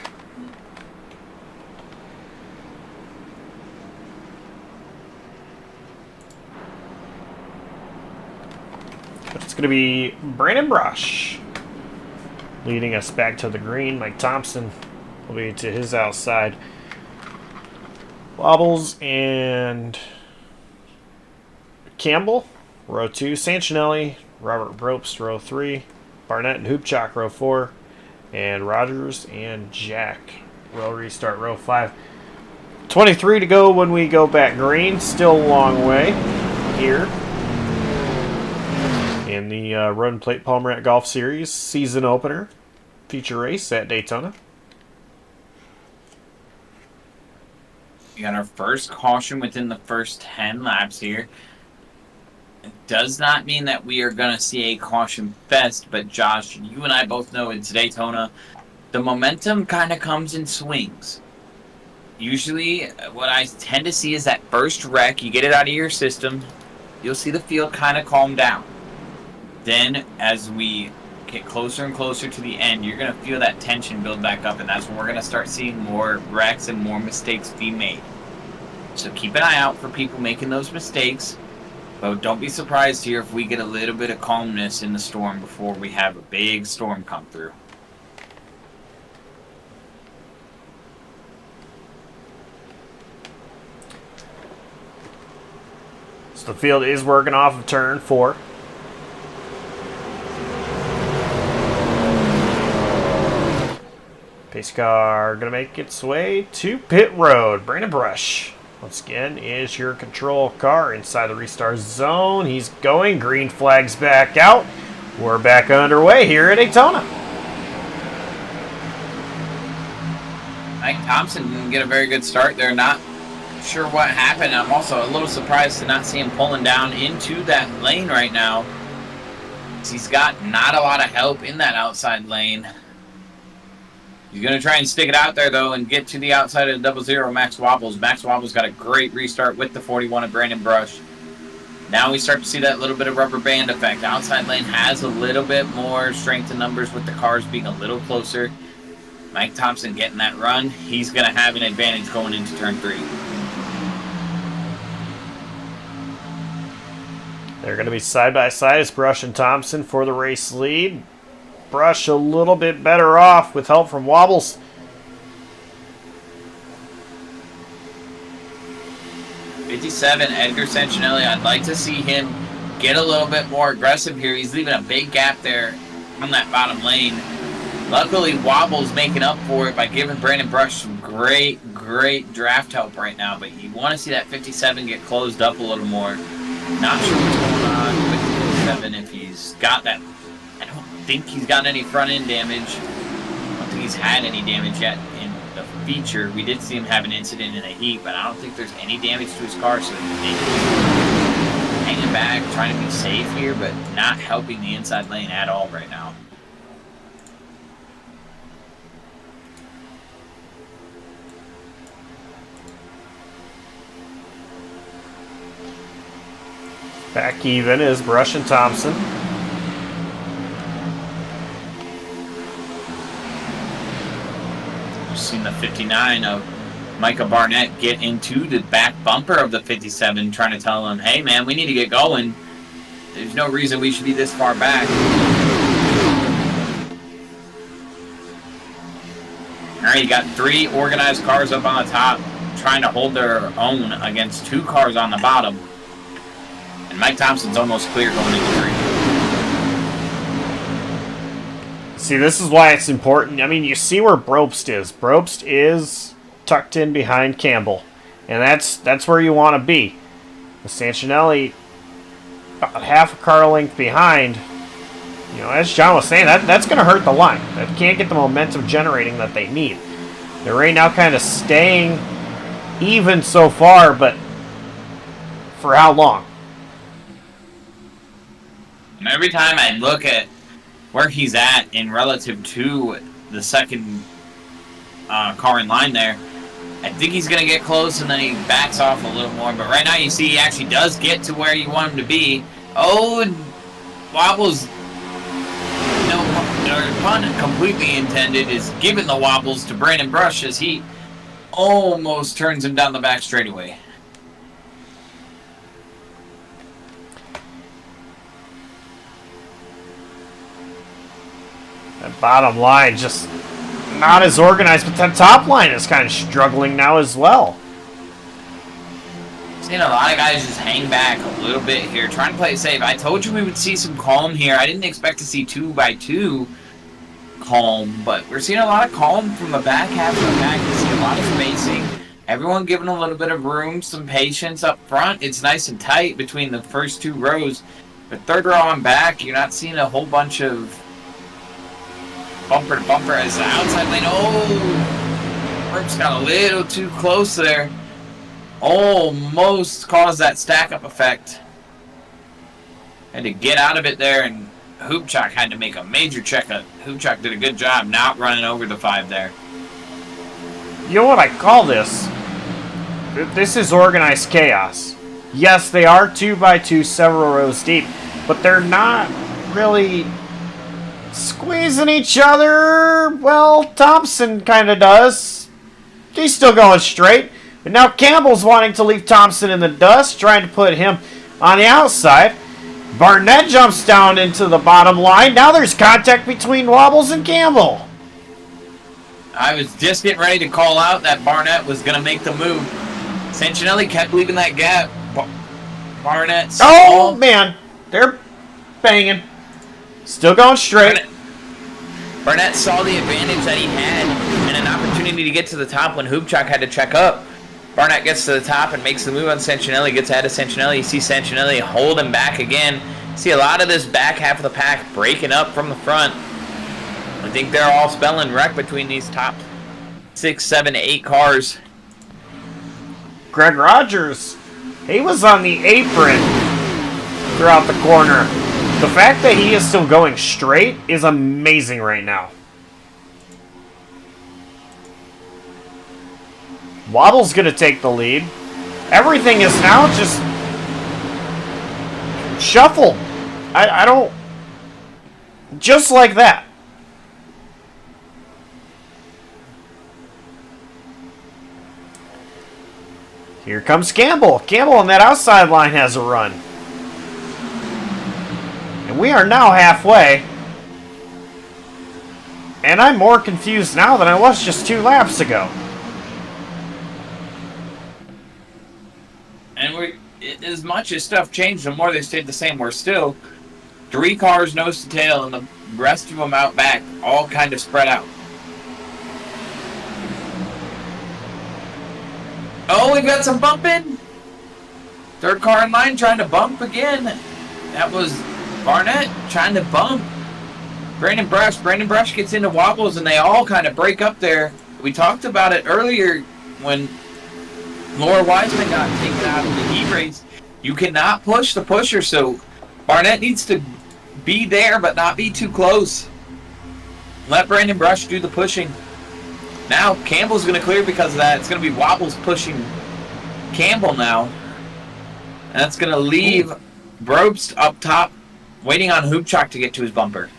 But it's going to be Brandon Brush leading us back to the green. Mike Thompson will be to his outside. Wobbles and Campbell, row 2. Sanchinelli, Robert Bropst, row 3. Barnett and Hoopchak, row 4. And Rogers and Jack will restart row 5. 23 to go when we go back green. Still a long way here in the Run Plate Palmer Golf Series season opener feature race at Daytona. We got our first caution within the first 10 laps here. It does not mean that we are going to see a caution fest, but Josh, you and I both know it's Daytona. The momentum kind of comes in swings. Usually, what I tend to see is that first wreck, you get it out of your system, you'll see the field kind of calm down. Then, as we get closer and closer to the end, you're going to feel that tension build back up, and that's when we're going to start seeing more wrecks and more mistakes be made. So keep an eye out for people making those mistakes, but don't be surprised here if we get a little bit of calmness in the storm before we have a big storm come through. So the field is working off of turn 4. Pace car going to make its way to pit road. Brandon Brush, once again, is your control car inside the restart zone. He's going. Green flag's back out. We're back underway here at Daytona. Mike Thompson didn't get a very good start there. Not sure what happened. I'm also a little surprised to not see him pulling down into that lane right now. He's got not a lot of help in that outside lane. He's going to try and stick it out there, though, and get to the outside of the 00, Max Wobbles. Max Wobbles got a great restart with the 41 of Brandon Brush. Now we start to see that little bit of rubber band effect. Outside lane has a little bit more strength in numbers with the cars being a little closer. Mike Thompson getting that run. He's going to have an advantage going into turn 3. They're going to be side by side as Brush and Thompson for the race lead. Brush a little bit better off with help from Wobbles. '57, Edgar Sancinelli. I'd like to see him get a little bit more aggressive here. He's leaving a big gap there on that bottom lane. Luckily, Wobbles making up for it by giving Brandon Brush some great draft help right now. But you want to see that 57 get closed up a little more. Not sure what's going on with 57 if he's got that. I don't think he's got any front end damage. I don't think he's had any damage yet in the feature. We did see him have an incident in the heat, but I don't think there's any damage to his car, so maybe hanging back, trying to be safe here, but not helping the inside lane at all right now. Back even is Brush and Thompson. We've seen the 59 of Micah Barnett get into the back bumper of the 57, trying to tell him, hey man, we need to get going. There's no reason we should be this far back. Alright, you got 3 organized cars up on the top, trying to hold their own against 2 cars on the bottom. And Mike Thompson's almost clear going into 3. See, this is why it's important. I mean, you see where Brobst is. Brobst is tucked in behind Campbell. And that's where you want to be. With Sancinelli about half a car length behind, you know, as John was saying, that's going to hurt the line. That can't get the momentum generating that they need. They're right now kind of staying even so far, but for how long? And every time I look at where he's at in relative to the second car in line there, I think he's going to get close and then he backs off a little more. But right now you see he actually does get to where you want him to be. Oh, and Wobbles, no pun completely intended, is giving the Wobbles to Brandon Brush as he almost turns him down the back straightaway. That bottom line just not as organized, but that top line is kind of struggling now as well. Seeing a lot of guys just hang back a little bit here, trying to play it safe. I told you we would see some calm here. I didn't expect to see 2x2 calm, but we're seeing a lot of calm from the back half of the pack. We see a lot of spacing. Everyone giving a little bit of room, some patience up front. It's nice and tight between the first 2 rows. The third row on back, you're not seeing a whole bunch of bumper to bumper as the outside lane. Oh, Brooks got a little too close there. Almost caused that stack up effect. Had to get out of it there, and Hoopchak had to make a major checkup. Hoopchak did a good job not running over the 5 there. You know what I call this? This is organized chaos. Yes, they are 2x2 several rows deep, but they're not really squeezing each other. Well, Thompson kind of does. He's still going straight. But now Campbell's wanting to leave Thompson in the dust, trying to put him on the outside. Barnett jumps down into the bottom line. Now there's contact between Wobbles and Campbell. I was just getting ready to call out that Barnett was going to make the move. Sancinelli kept leaving that gap. Barnett. Oh, man. They're banging. Still going straight. Barnett saw the advantage that he had and an opportunity to get to the top when Hoopchak had to check up. Barnett gets to the top and makes the move on Sancinelli, gets ahead of Sancinelli. You see Sancinelli hold him back again. See a lot of this back half of the pack breaking up from the front. I think they're all spelling wreck between these top 6, 7, 8 cars. Greg Rogers, he was on the apron throughout the corner. The fact that he is still going straight is amazing right now. Waddle's going to take the lead. Everything is now just shuffled. I don't... Just like that. Here comes Campbell. Campbell on that outside line has a run. And we are now halfway. And I'm more confused now than I was just 2 laps ago. And as much as stuff changed, the more they stayed the same. We're still 3 cars nose to tail, and the rest of them out back, all kind of spread out. Oh, we've got some bumping. 3rd car in line trying to bump again. That was Barnett trying to bump. Brandon Brush gets into Wobbles, and they all kind of break up there. We talked about it earlier when Laura Wiseman got taken out of the heat race. You cannot push the pusher, so Barnett needs to be there but not be too close. Let Brandon Brush do the pushing. Now Campbell's going to clear because of that. It's going to be Wobbles pushing Campbell now. And that's going to leave Brobst up top waiting on Hoopchak to get to his bumper.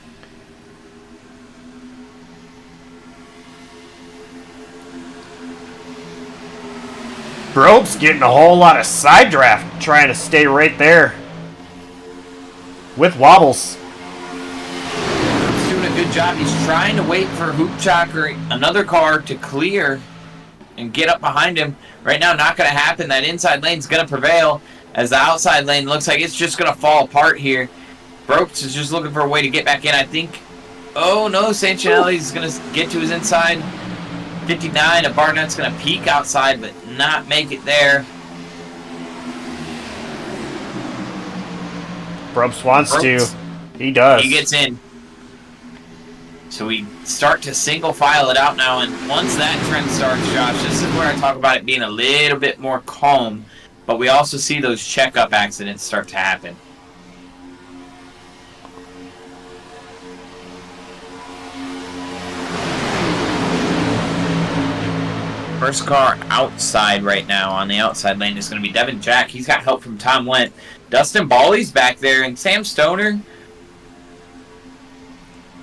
Probst getting a whole lot of side draft, trying to stay right there with Wobbles. He's doing a good job. He's trying to wait for Hoopchak or another car to clear and get up behind him. Right now, not going to happen. That inside lane's going to prevail as the outside lane looks like it's just going to fall apart here. Probst is just looking for a way to get back in, I think. Oh, no, Sancinelli's going to get to his inside. 59, and Barnett's going to peek outside, but not make it there. Probst wants to. He does. He gets in. So we start to single file it out now, and once that trend starts, Josh, this is where I talk about it being a little bit more calm, but we also see those checkup accidents start to happen. First car outside right now on the outside lane is going to be Devin Jack. He's got help from Tom Wendt. Dustin Bawley's back there, and Sam Stoner.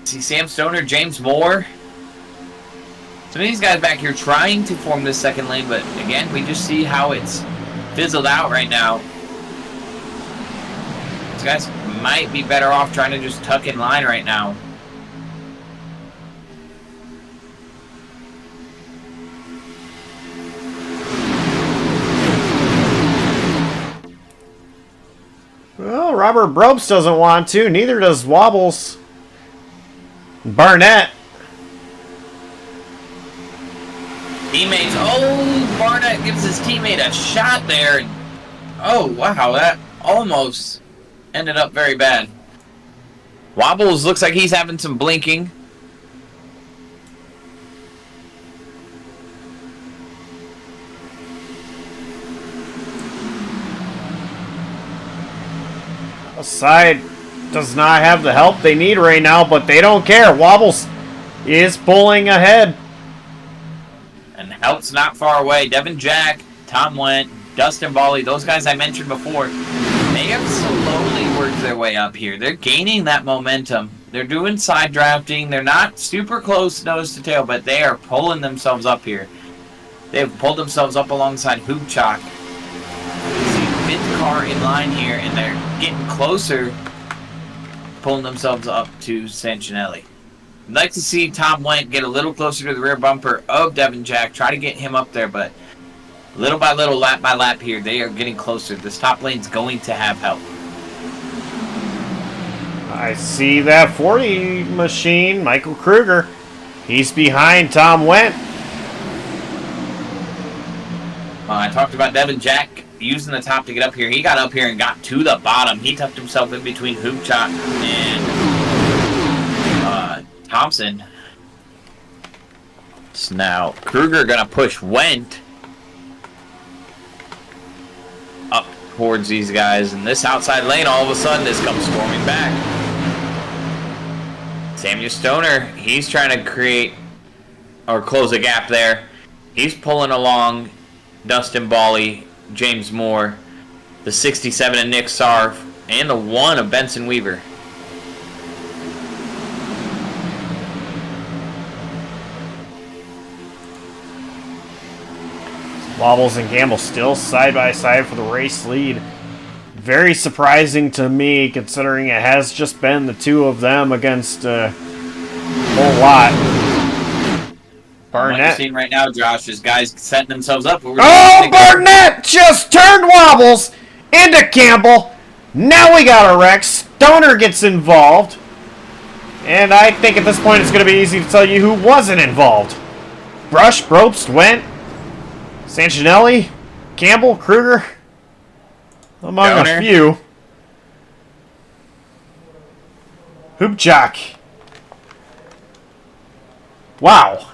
See Sam Stoner, James Moore. Some of these guys back here trying to form this second lane, but again, we just see how it's fizzled out right now. These guys might be better off trying to just tuck in line right now. Well, Robert Probst doesn't want to. Neither does Wobbles. Barnett Teammates. Oh, Barnett gives his teammate a shot there. Oh, wow. That almost ended up very bad. Wobbles looks like he's having some blinking. Side does not have the help they need right now, but they don't care. Wobbles is pulling ahead. And help's not far away. Devin Jack, Tom Went, Dustin Bally, those guys I mentioned before, they have slowly worked their way up here. They're gaining that momentum. They're doing side drafting. They're not super close nose to tail, but they are pulling themselves up here. They've pulled themselves up alongside Hoopchak. Fifth car in line here, and they're getting closer, pulling themselves up to Sancinelli. I'd like to see Tom Went get a little closer to the rear bumper of Devin Jack, try to get him up there, but little by little, lap by lap here, they are getting closer. This top lane's going to have help. I see that 40 machine, Michael Kruger. He's behind Tom Went. I talked about Devin Jack using the top to get up here. He got up here and got to the bottom. He tucked himself in between Hoopchak and Thompson. So now Kruger gonna push Went up towards these guys, and this outside lane all of a sudden this comes storming back. Samuel Stoner, he's trying to create or close a gap there. He's pulling along Dustin Bally, James Moore, the 67 of Nick Sarf, and the 1 of Benson Weaver. Wobbles and Gamble still side by side for the race lead. Very surprising to me, considering it has just been the two of them against a whole lot. What you're Barnett. seeing right now, Josh, is guys setting themselves up. Oh, Barnett just turned Wobbles into Campbell. Now we got a wreck. Stoner gets involved. And I think at this point it's going to be easy to tell you who wasn't involved. Brush, Probst, Went, Sancinelli, Campbell, Kruger, among Stoner. a few. Hoopchak. Wow.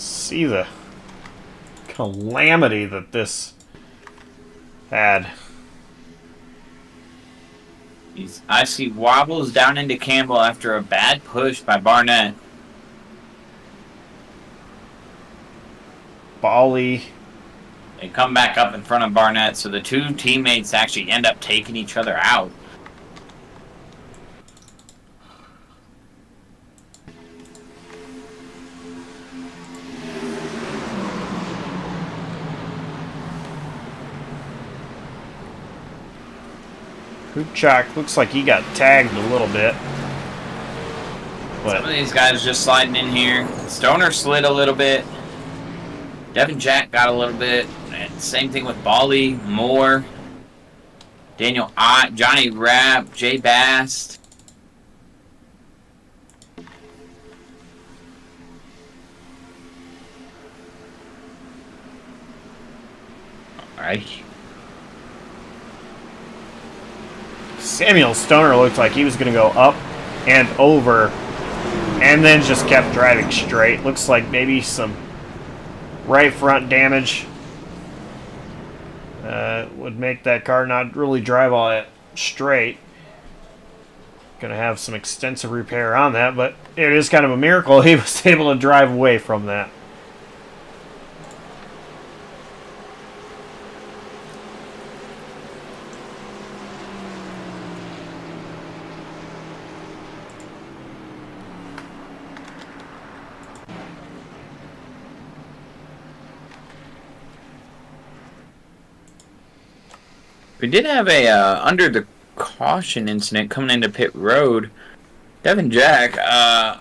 See the calamity that this had. I see Wobbles down into Campbell after a bad push by Barnett. Bally. They come back up in front of Barnett, so the two teammates actually end up taking each other out. Hoopchak looks like he got tagged a little bit. Some of But these guys just sliding in here. Stoner slid a little bit. Devin Jack got a little bit. And same thing with Bally, Moore, Daniel Ott, Johnny Rapp, Jay Bast. All right. Samuel Stoner looked like he was going to go up and over and then just kept driving straight. Looks like maybe some right front damage would make that car not really drive all that straight. Going to have some extensive repair on that, but it is kind of a miracle he was able to drive away from that. We did have a under the caution incident coming into pit road. Devin Jack, I'm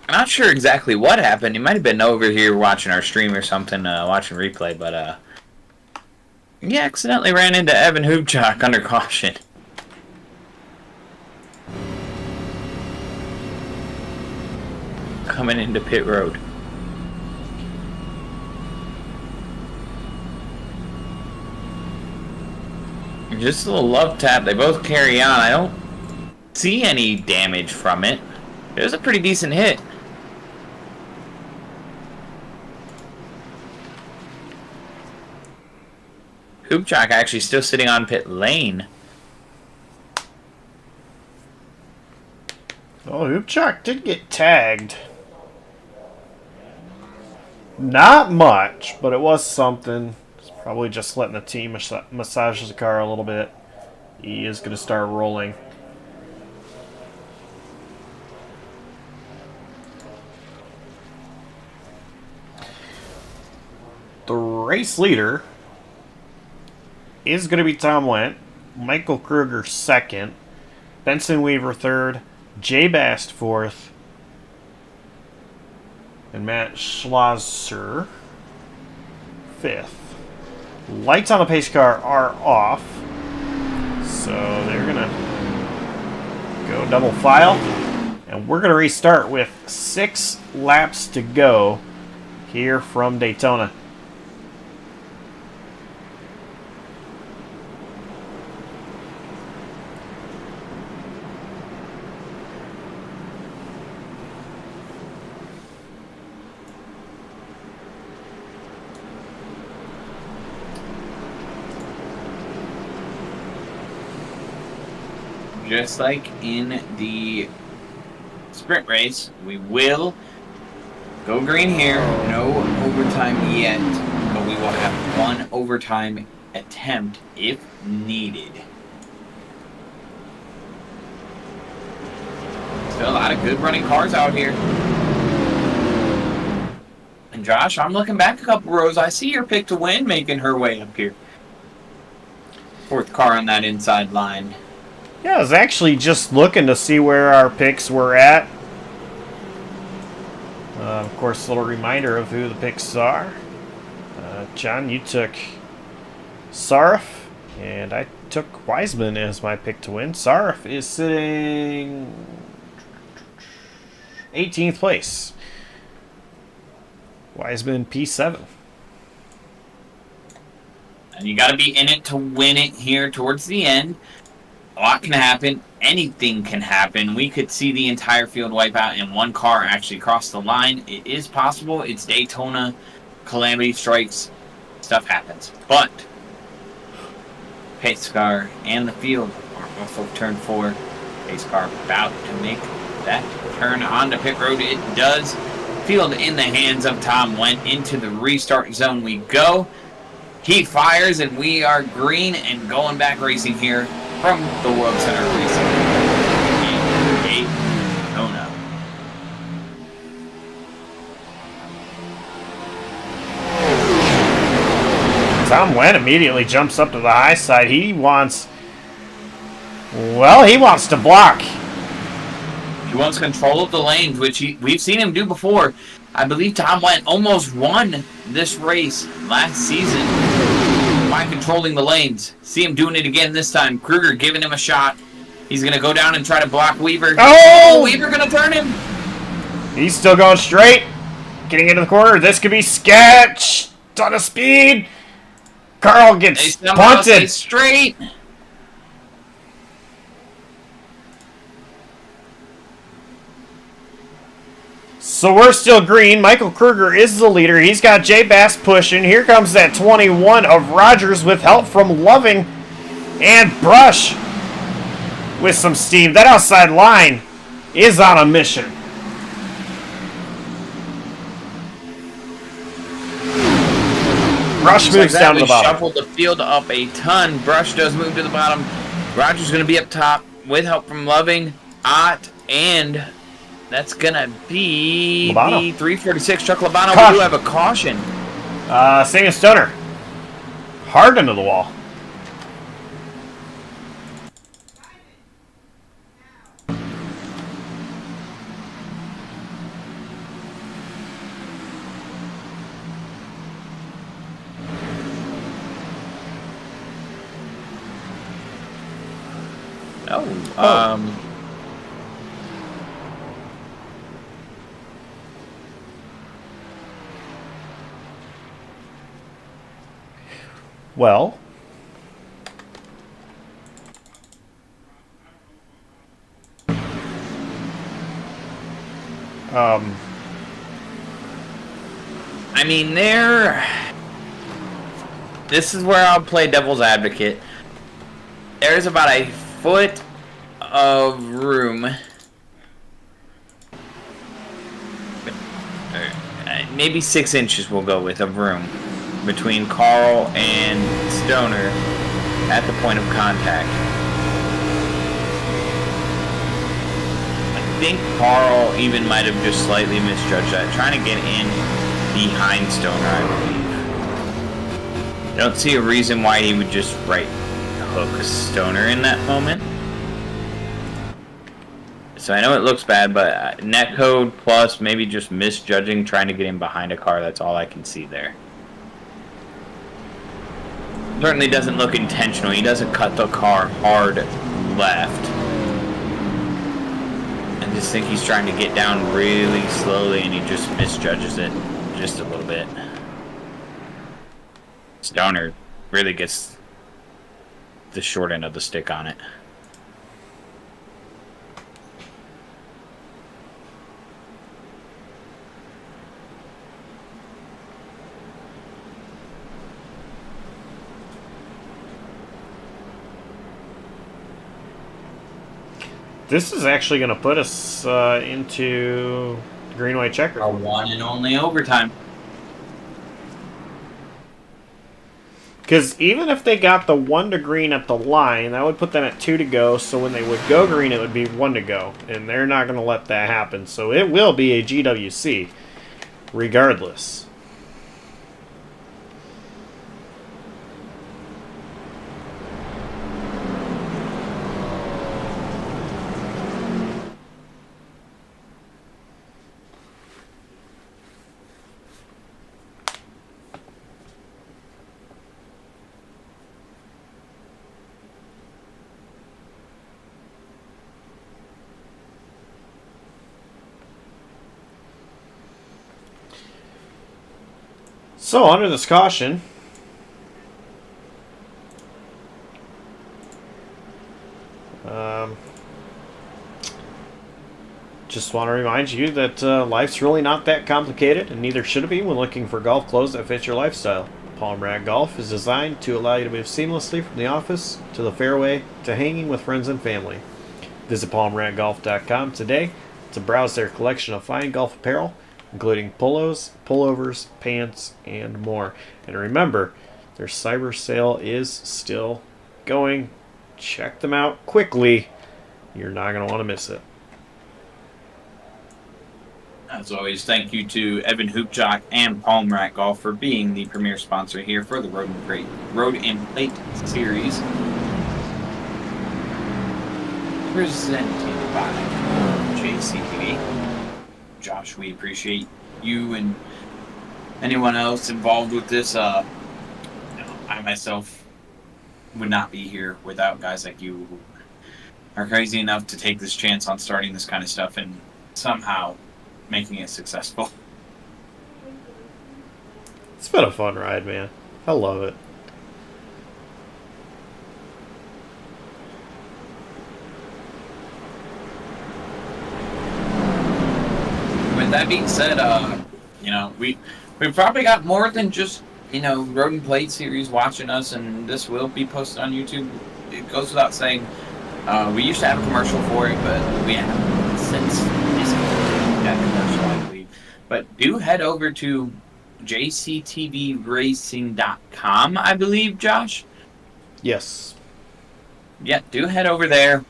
not sure exactly what happened. He might have been over here watching our stream or something, watching replay, but he accidentally ran into Evan Hoopchak under caution. Coming into pit road. Just a little love tap. They both carry on. I don't see any damage from it. It was a pretty decent hit. Hoopchak actually still sitting on pit lane. Oh, Hoopchak did get tagged. Not much, but it was something. It's probably just letting the team massage the car a little bit. He is going to start rolling. The race leader is going to be Tom Wendt, Michael Kruger second, Benson Weaver third, Jay Bast fourth, and Matt Schlosser fifth. Lights on the pace car are off, so they're going to go double file, and we're going to restart with 6 laps to go here from Daytona. Just like in the sprint race, we will go green here. No overtime yet, but we will have 1 overtime attempt if needed. Still a lot of good running cars out here. And Josh, I'm looking back a couple rows. I see your pick to win making her way up here. 4th car on that inside line. Yeah, I was actually just looking to see where our picks were at. Of course, a little reminder of who the picks are. John, you took Sarif, and I took Wiseman as my pick to win. Sarif is sitting 18th place. Wiseman P7. And you got to be in it to win it here towards the end. A lot can happen. Anything can happen. We could see the entire field wipe out and 1 car actually cross the line. It is possible. It's Daytona. Calamity strikes. Stuff happens. But pace car and the field are both of turn 4. Pace car about to make that turn onto pit road. It does. Field in the hands of Tom Wendt. Into the restart zone we go. He fires and we are green and going back racing here from the World Center Racing in Daytona. Tom Wendt immediately jumps up to the high side. He wants to block. He wants control of the lanes, which we've seen him do before. I believe Tom Wendt almost won this race last season by controlling the lanes. See him doing it again this time. Kruger giving him a shot. He's going to go down and try to block Weaver. Oh! Weaver going to turn him. He's still going straight. Getting into the corner. This could be sketch. Ton of speed. Carl gets punted. Straight. So we're still green. Michael Kruger is the leader. He's got Jay Bass pushing. Here comes that 21 of Rogers with help from Loving and Brush with some steam. That outside line is on a mission. Brush moves down to the bottom. Shuffled the field up a ton. Brush does move to the bottom. Rogers going to be up top with help from Loving, Ott, and that's going to be Labano. The 346 Chuck Labano. Caution. We do have a caution. Same as Stoner. Hard into the wall. Oh. Well, I mean, this is where I'll play devil's advocate. There's about a foot of room, maybe 6 inches we'll go with, of room between Carl and Stoner at the point of contact. I think Carl even might have just slightly misjudged that, trying to get in behind Stoner, I believe. I don't see a reason why he would just right hook Stoner in that moment. So I know it looks bad, but netcode plus maybe just misjudging, trying to get in behind a car, that's all I can see there. Certainly doesn't look intentional. He doesn't cut the car hard left. I just think he's trying to get down really slowly and he just misjudges it just a little bit. Stoner really gets the short end of the stick on it. this is actually going to put us into green-white checker. Our one and only overtime. Because even if they got the 1 to green at the line, that would put them at 2 to go. So when they would go green, it would be 1 to go. And they're not going to let that happen. So it will be a GWC, regardless. So, under this caution, just want to remind you that life's really not that complicated, and neither should it be when looking for golf clothes that fit your lifestyle. Palm Rag Golf is designed to allow you to move seamlessly from the office to the fairway to hanging with friends and family. Visit palmraggolf.com today to browse their collection of fine golf apparel, including polos, pullovers, pants, and more. And remember, their cyber sale is still going. Check them out quickly. You're not going to want to miss it. As always, thank you to Evan Hoopjock and Palm Rat Golf for being the premier sponsor here for the Road and Plate series. Presented by JCTV. Josh, we appreciate you and anyone else involved with this. I myself would not be here without guys like you who are crazy enough to take this chance on starting this kind of stuff and somehow making it successful. It's been a fun ride, man. I love it. With that being said, we've probably got more than just Road and Plate series watching us, and this will be posted on YouTube. It goes without saying. We used to have a commercial for it, but we haven't since discontinued that commercial, I believe. But do head over to jctvracing.com, I believe, Josh? Yes. Yeah, do head over there.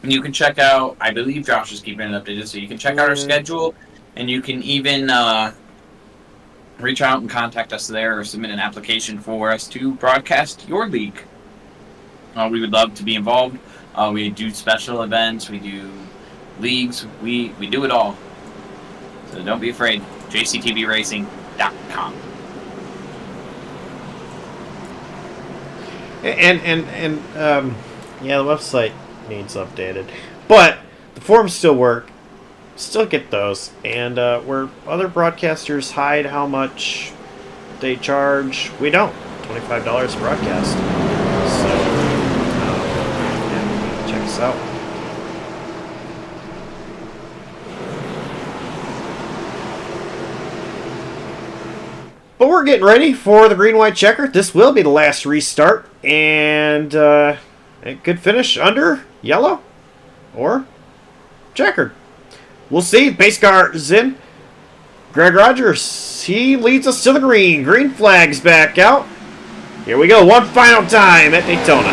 And you can check out, I believe Josh is keeping it updated, so you can check out our schedule, and you can even reach out and contact us there or submit an application for us to broadcast your league. We would love to be involved. We do special events, we do leagues, we do it all. So don't be afraid. jctvracing.com. And the website needs updated. But the forums still work. Still get those. And where other broadcasters hide how much they charge, we don't. $25 a broadcast. So, yeah, check us out. But we're getting ready for the green-white checker. This will be the last restart. And it could finish under yellow or checkered. We'll see. Pace car is in. Greg Rogers, he leads us to the green. Green flag's back out. Here we go. One final time at Daytona.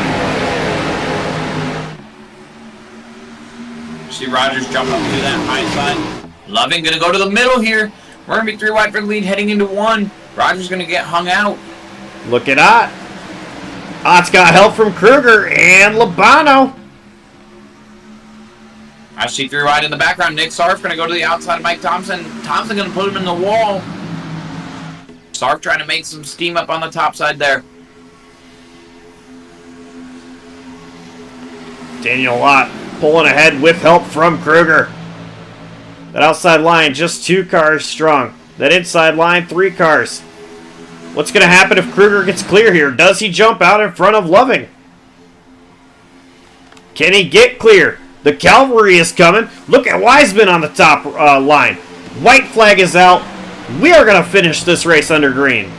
See Rogers jump up to that high side. Loving going to go to the middle here. We're going to be 3 wide for the lead heading into 1. Rogers going to get hung out. Look at Ott. Ott's got help from Kruger and Labano. I see 3 wide in the background. Nick Sarf going to go to the outside of Mike Thompson. Thompson going to put him in the wall. Sarf trying to make some steam up on the top side there. Daniel Ott pulling ahead with help from Kruger. That outside line, just 2 cars strong. That inside line, 3 cars. What's going to happen if Kruger gets clear here? Does he jump out in front of Loving? Can he get clear? The cavalry is coming. Look at Wiseman on the top line. White flag is out. We are going to finish this race under green.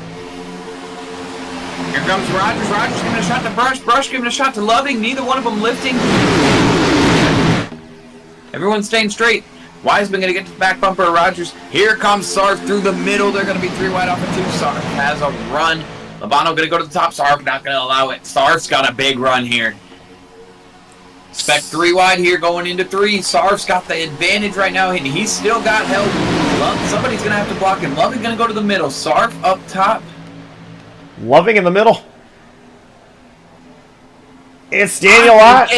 Here comes Rogers. Rogers giving a shot to Brush. Brush giving a shot to Loving. Neither one of them lifting. Everyone's staying straight. Wiseman going to get to the back bumper of Rogers. Here comes Sarf through the middle. They're going to be 3 wide off of 2. Sarf has a run. Labano going to go to the top. Sarf not going to allow it. Sarf's got a big run here. Expect 3 wide here going into 3. Sarf's got the advantage right now, and he's still got help. Somebody's going to have to block him. Loving going to go to the middle. Sarf up top. Loving in the middle. It's Daniel Ott.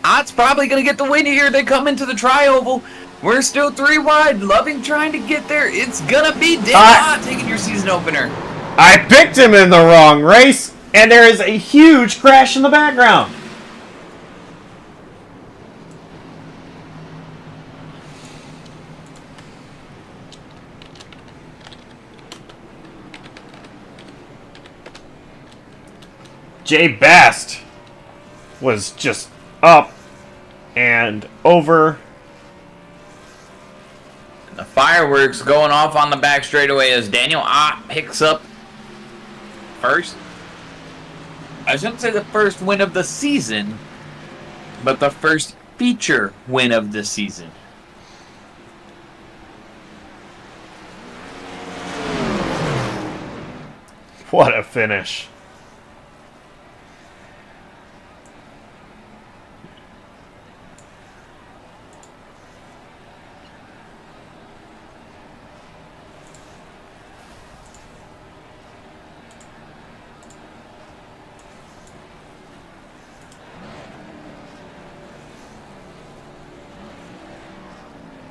Ott's probably going to get the win here. They come into the tri-oval. We're still 3 wide. Loving trying to get there. It's going to be Daniel Ott taking your season opener. I picked him in the wrong race, and there is a huge crash in the background. Jay Bast was just up and over. The fireworks going off on the back straightaway as Daniel Ott picks up first. I shouldn't say the first win of the season, but the first feature win of the season. What a finish.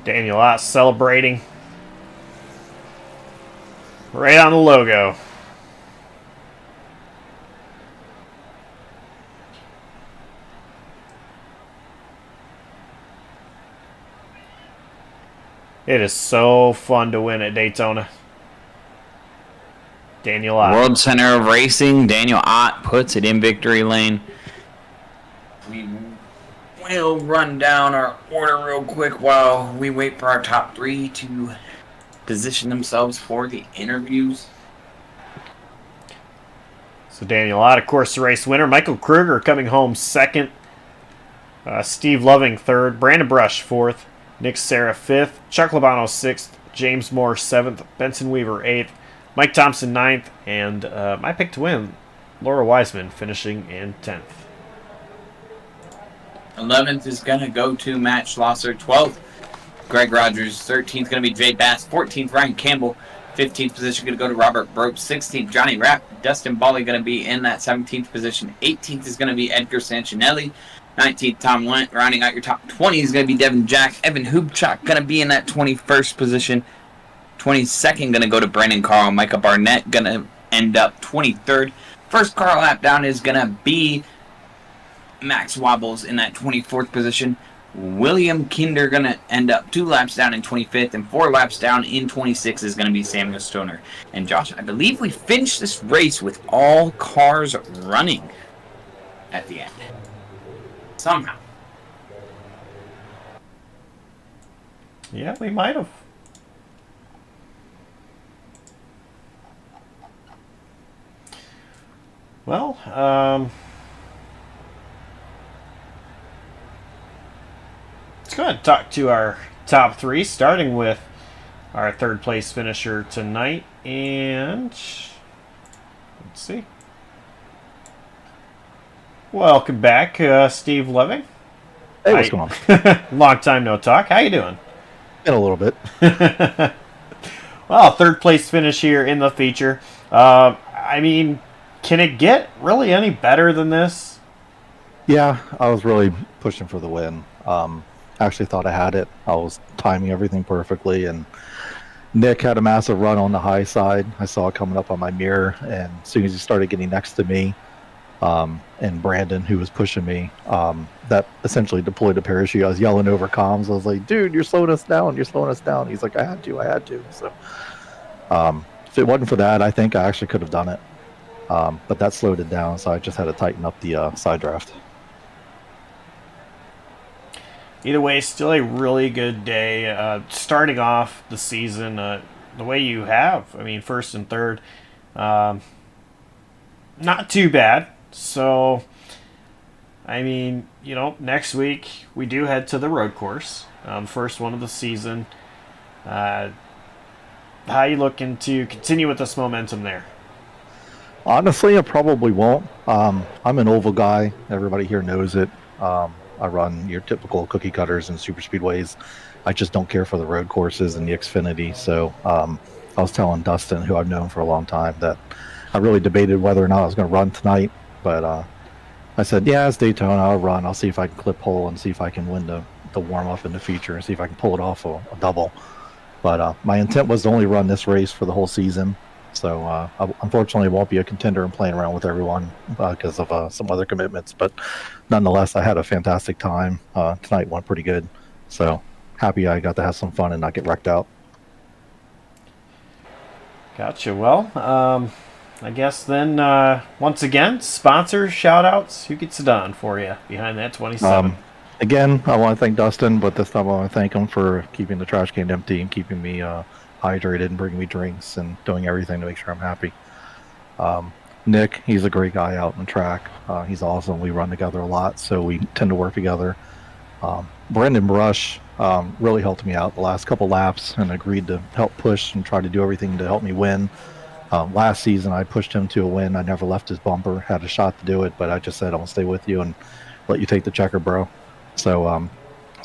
Daniel Ott celebrating right on the logo. It is so fun to win at Daytona. Daniel Ott. World Center of Racing, Daniel Ott puts it in victory lane. We will run down our order real quick while we wait for our top 3 to position themselves for the interviews. So Daniel Ott, of course, the race winner. Michael Kruger coming home second. Steve Loving third. Brandon Brush fourth. Nick Serra fifth. Chuck Labano sixth. James Moore seventh. Benson Weaver eighth. Mike Thompson ninth. And my pick to win, Laura Wiseman finishing in 10th. 11th is going to go to Matt Schlosser. 12th, Greg Rogers. 13th going to be Jay Bass. 14th, Ryan Campbell. 15th position going to go to Robert Brope. 16th, Johnny Rapp. Dustin Bally going to be in that 17th position. 18th is going to be Edgar Sanchinelli. 19th, Tom Went. Rounding out your top 20 is going to be Devin Jack. Evan Hubchak going to be in that 21st position. 22nd going to go to Brandon Carl. Micah Barnett going to end up 23rd. First car lap down is going to be Max Wobbles in that 24th position. William Kinder going to end up 2 laps down in 25th, and 4 laps down in 26th is going to be Samuel Stoner. And Josh, I believe we finished this race with all cars running at the end. Somehow. Yeah, we might have. Well, let's go ahead and talk to our top 3, starting with our 3rd place finisher tonight. And let's see. Welcome back, Steve Loving. Hey, what's going on? Long time no talk. How you doing? In a little bit. Well, 3rd place finish here in the feature. I mean, can it get really any better than this? Yeah, I was really pushing for the win. I actually thought I had it. I was timing everything perfectly, and Nick had a massive run on the high side. I saw it coming up on my mirror, and as soon as he started getting next to me, and Brandon, who was pushing me, that essentially deployed a parachute. I was yelling over comms. I was like, dude, you're slowing us down. You're slowing us down. He's like, I had to. So if it wasn't for that, I think I actually could have done it. But that slowed it down, so I just had to tighten up the side draft. Either way, still a really good day. Starting off the season the way you have. I mean, 1st and 3rd. Not too bad. So, I mean, next week we do head to the road course. First one of the season. How you looking to continue with this momentum there? Honestly, I probably won't. I'm an oval guy. Everybody here knows it. I run your typical cookie cutters and super speedways. I just don't care for the road courses and the Xfinity. So I was telling Dustin, who I've known for a long time, that I really debated whether or not I was going to run tonight. But I said, yeah, it's Daytona. I'll run. I'll see if I can clip pole and see if I can win the warm-up in the feature and see if I can pull it off a double. But my intent was to only run this race for the whole season. So I unfortunately won't be a contender and playing around with everyone because of some other commitments. But nonetheless, I had a fantastic time. Tonight went pretty good. So happy I got to have some fun and not get wrecked out. Gotcha. Well, I guess then, once again, sponsor shout-outs. Who gets it done for you behind that 27? Again, I want to thank Dustin, but this time I want to thank him for keeping the trash can empty and keeping me hydrated and bringing me drinks and doing everything to make sure I'm happy. Nick, he's a great guy out on track. He's awesome. We run together a lot, so we tend to work together. Brendan Brush really helped me out the last couple laps and agreed to help push and try to do everything to help me win. Last season, I pushed him to a win. I never left his bumper, had a shot to do it, but I just said, I'm going to stay with you and let you take the checker, bro. So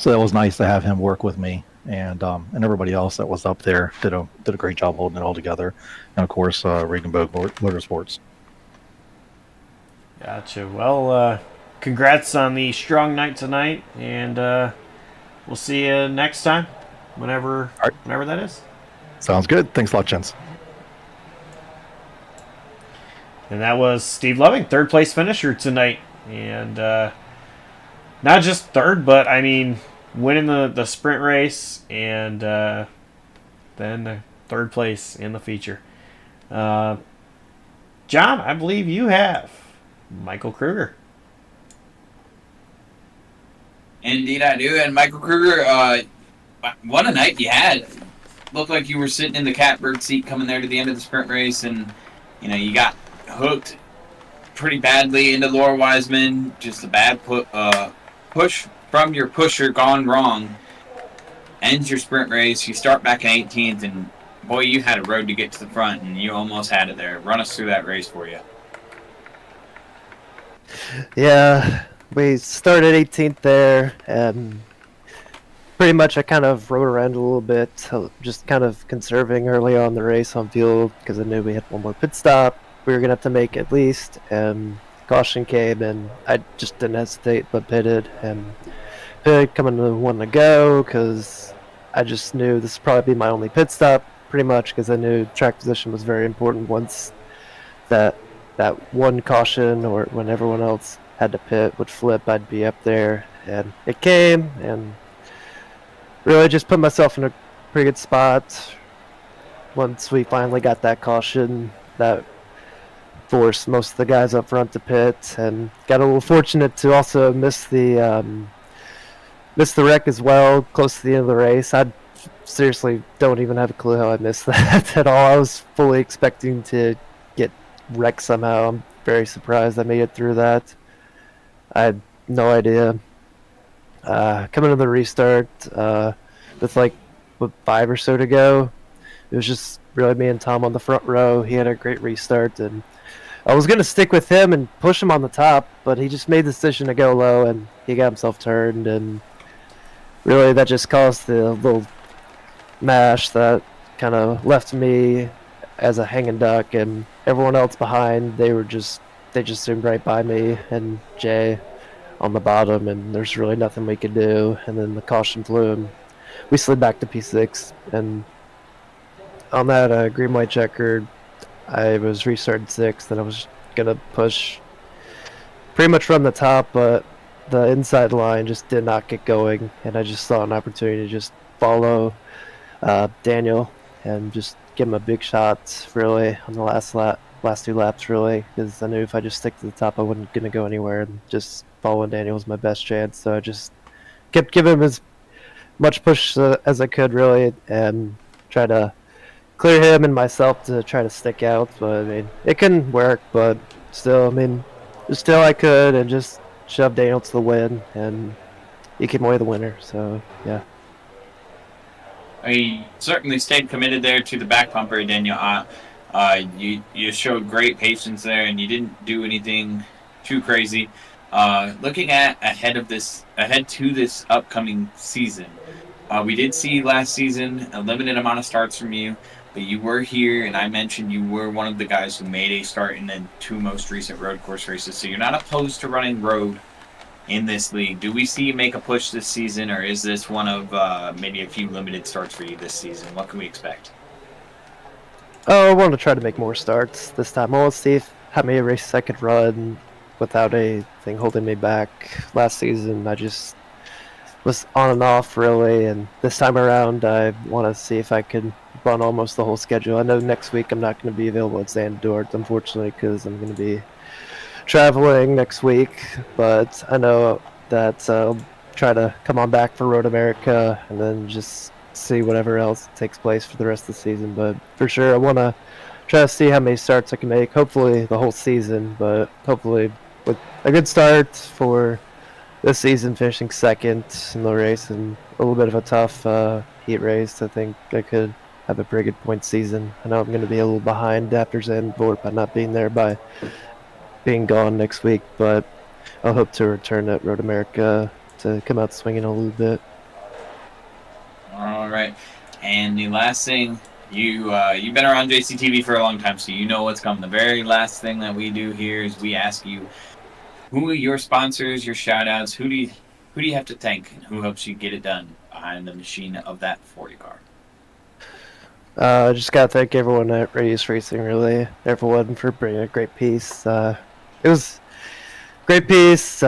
that was nice to have him work with me. And everybody else that was up there did a great job holding it all together. And, of course, Regenboog Motorsports. Gotcha. Well, congrats on the strong night tonight, and we'll see you next time, whenever that is. Sounds good. Thanks a lot, gents. And that was Steve Loving, 3rd place finisher tonight. And not just 3rd, but, I mean, winning the sprint race and then 3rd place in the feature. John, I believe you have Michael Kruger. Indeed I do. And Michael Kruger, what a night you had. Looked like you were sitting in the catbird seat coming there to the end of the sprint race, and you got hooked pretty badly into Laura Wiseman. Just a bad push from your pusher gone wrong. Ends your sprint race. You start back in 18th, and boy, you had a road to get to the front, and you almost had it there. Run us through that race for you. Yeah, we started 18th there, and pretty much I kind of rode around a little bit, just kind of conserving early on the race on fuel because I knew we had one more pit stop. We were going to have to make at least, and caution came, and I just didn't hesitate but pitted, and pitted coming to one to go because I just knew this would probably be my only pit stop pretty much because I knew track position was very important once that one caution or when everyone else had to pit would flip, I'd be up there. And it came, and really just put myself in a pretty good spot. Once we finally got that caution, that forced most of the guys up front to pit, and got a little fortunate to also miss the wreck as well, close to the end of the race. I seriously don't even have a clue how I missed that at all. I was fully expecting to get wrecked somehow. I'm very surprised I made it through that. I had no idea. Coming to the restart, with like 5 or so to go, it was just really me and Tom on the front row. He had a great restart, and I was gonna stick with him and push him on the top, but he just made the decision to go low, and he got himself turned, and really that just caused the little mash that kind of left me as a hanging duck, and everyone else behind, they just zoomed right by me and Jay on the bottom, and there's really nothing we could do. And then the caution flew, and we slid back to P6. And on that green white checkered, I was restarted sixth, and I was gonna push pretty much from the top, but the inside line just did not get going, and I just saw an opportunity to just follow Daniel and just give him a big shot really on the last 2 laps really, because I knew if I just stick to the top I wasn't gonna go anywhere, and just following Daniel was my best chance. So I just kept giving him as much push as I could really, and try to clear him and myself to try to stick out. But I mean, it couldn't work, but still, I mean, still I could, and just shove Daniel to the win, and he came away the winner. So yeah. You certainly stayed committed there to the back bumper, Daniel. You showed great patience there, and you didn't do anything too crazy. Looking at ahead to this upcoming season, we did see last season a limited amount of starts from you, but you were here, and I mentioned you were one of the guys who made a start in the 2 most recent road course races. So you're not opposed to running road in this league. Do we see you make a push this season, or is this one of maybe a few limited starts for you this season? What can we expect? Oh, I want to try to make more starts this time. I want to see how many races I could run without anything holding me back. Last season, I just was on and off really, and this time around, I want to see if I could run almost the whole schedule. I know next week I'm not going to be available at Zandvoort, unfortunately, because I'm going to be traveling next week, but I know that I'll try to come on back for Road America, and then just see whatever else takes place for the rest of the season. But for sure, I want to try to see how many starts I can make, hopefully the whole season, but hopefully with a good start for this season, finishing second in the race, and a little bit of a tough heat race. I think I could have a pretty good point season. I know I'm going to be a little behind after Zandvoort by not being there, by being gone next week, but I'll hope to return at Road America to come out swinging a little bit. All right. And the last thing, you've been around JCTV for a long time, so you know what's coming. The very last thing that we do here is we ask you, who are your sponsors, your shout-outs? Who do you have to thank, and who helps you get it done behind the machine of that 40 car? I just gotta thank everyone at Radius Racing, really. Everyone for bringing a great piece. It was a great piece.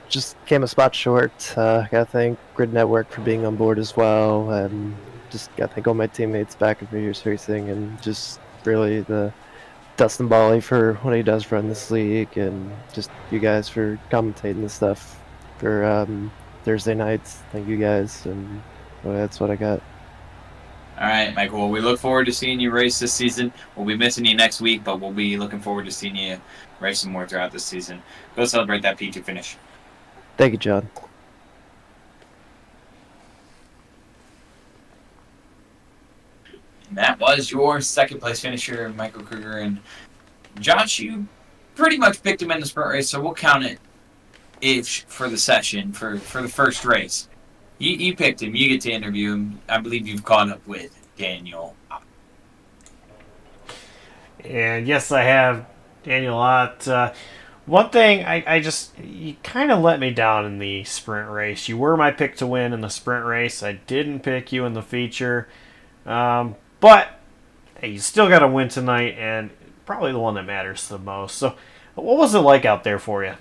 Just came a spot short. Gotta thank Grid Network for being on board as well, and just gotta thank all my teammates back at Radius Racing, and just really the Dustin Bally for what he does run this league, and just you guys for commentating this stuff for Thursday nights. Thank you guys, and well, that's what I got. All right, Michael. Well, we look forward to seeing you race this season. We'll be missing you next week, but we'll be looking forward to seeing you race some more throughout this season. Go celebrate that P2 finish. Thank you, John. And that was your second place finisher, Michael Kruger. And Josh, you pretty much picked him in the sprint race, so we'll count it ish for the session, for the first race. You picked him. You get to interview him. I believe you've caught up with Daniel. And yes, I have, Daniel Ott. One thing, you kind of let me down in the sprint race. You were my pick to win in the sprint race. I didn't pick you in the feature. But hey, you still got to win tonight, and probably the one that matters the most. So what was it like out there for you?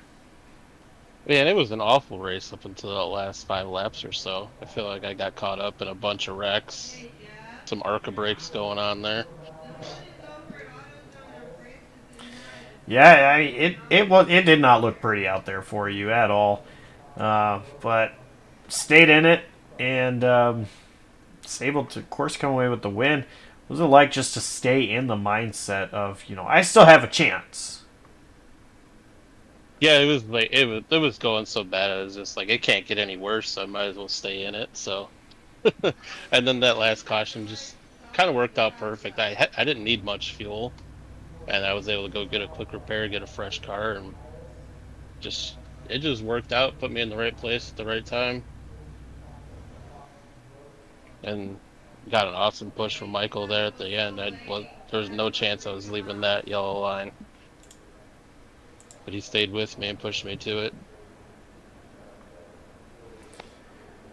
Man, it was an awful race up until the last 5 laps or so. I feel like I got caught up in a bunch of wrecks, some ARCA breaks going on there. Yeah, it did not look pretty out there for you at all. But stayed in it and was able to, of course, come away with the win. What was it like just to stay in the mindset of, I still have a chance? Yeah, it was like it was going so bad. I was just like, it can't get any worse. So I might as well stay in it. So, and then that last caution just kind of worked out perfect. I didn't need much fuel, and I was able to go get a quick repair, get a fresh car, and it just worked out. Put me in the right place at the right time, and got an awesome push from Michael there at the end. There was no chance I was leaving that yellow line, but he stayed with me and pushed me to it.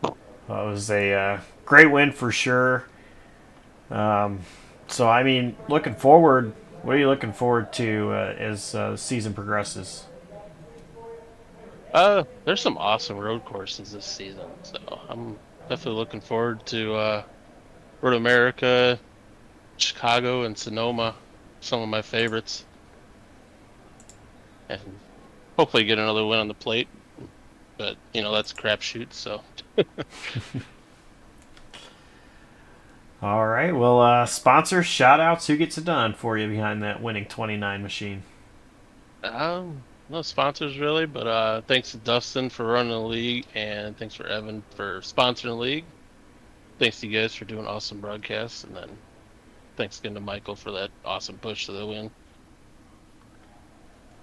Well, it was a great win for sure. So, I mean, looking forward, what are you looking forward to as the season progresses? There's some awesome road courses this season, so I'm definitely looking forward to Road America, Chicago, and Sonoma. Some of my favorites, and hopefully get another win on the plate. But that's a crapshoot. So All right. Well, sponsor shout outs. Who gets it done for you behind that winning 29 machine? no sponsors really, but thanks to Dustin for running the league, and thanks for Evan for sponsoring the league. Thanks to you guys for doing awesome broadcasts, and then thanks again to Michael for that awesome push to the win.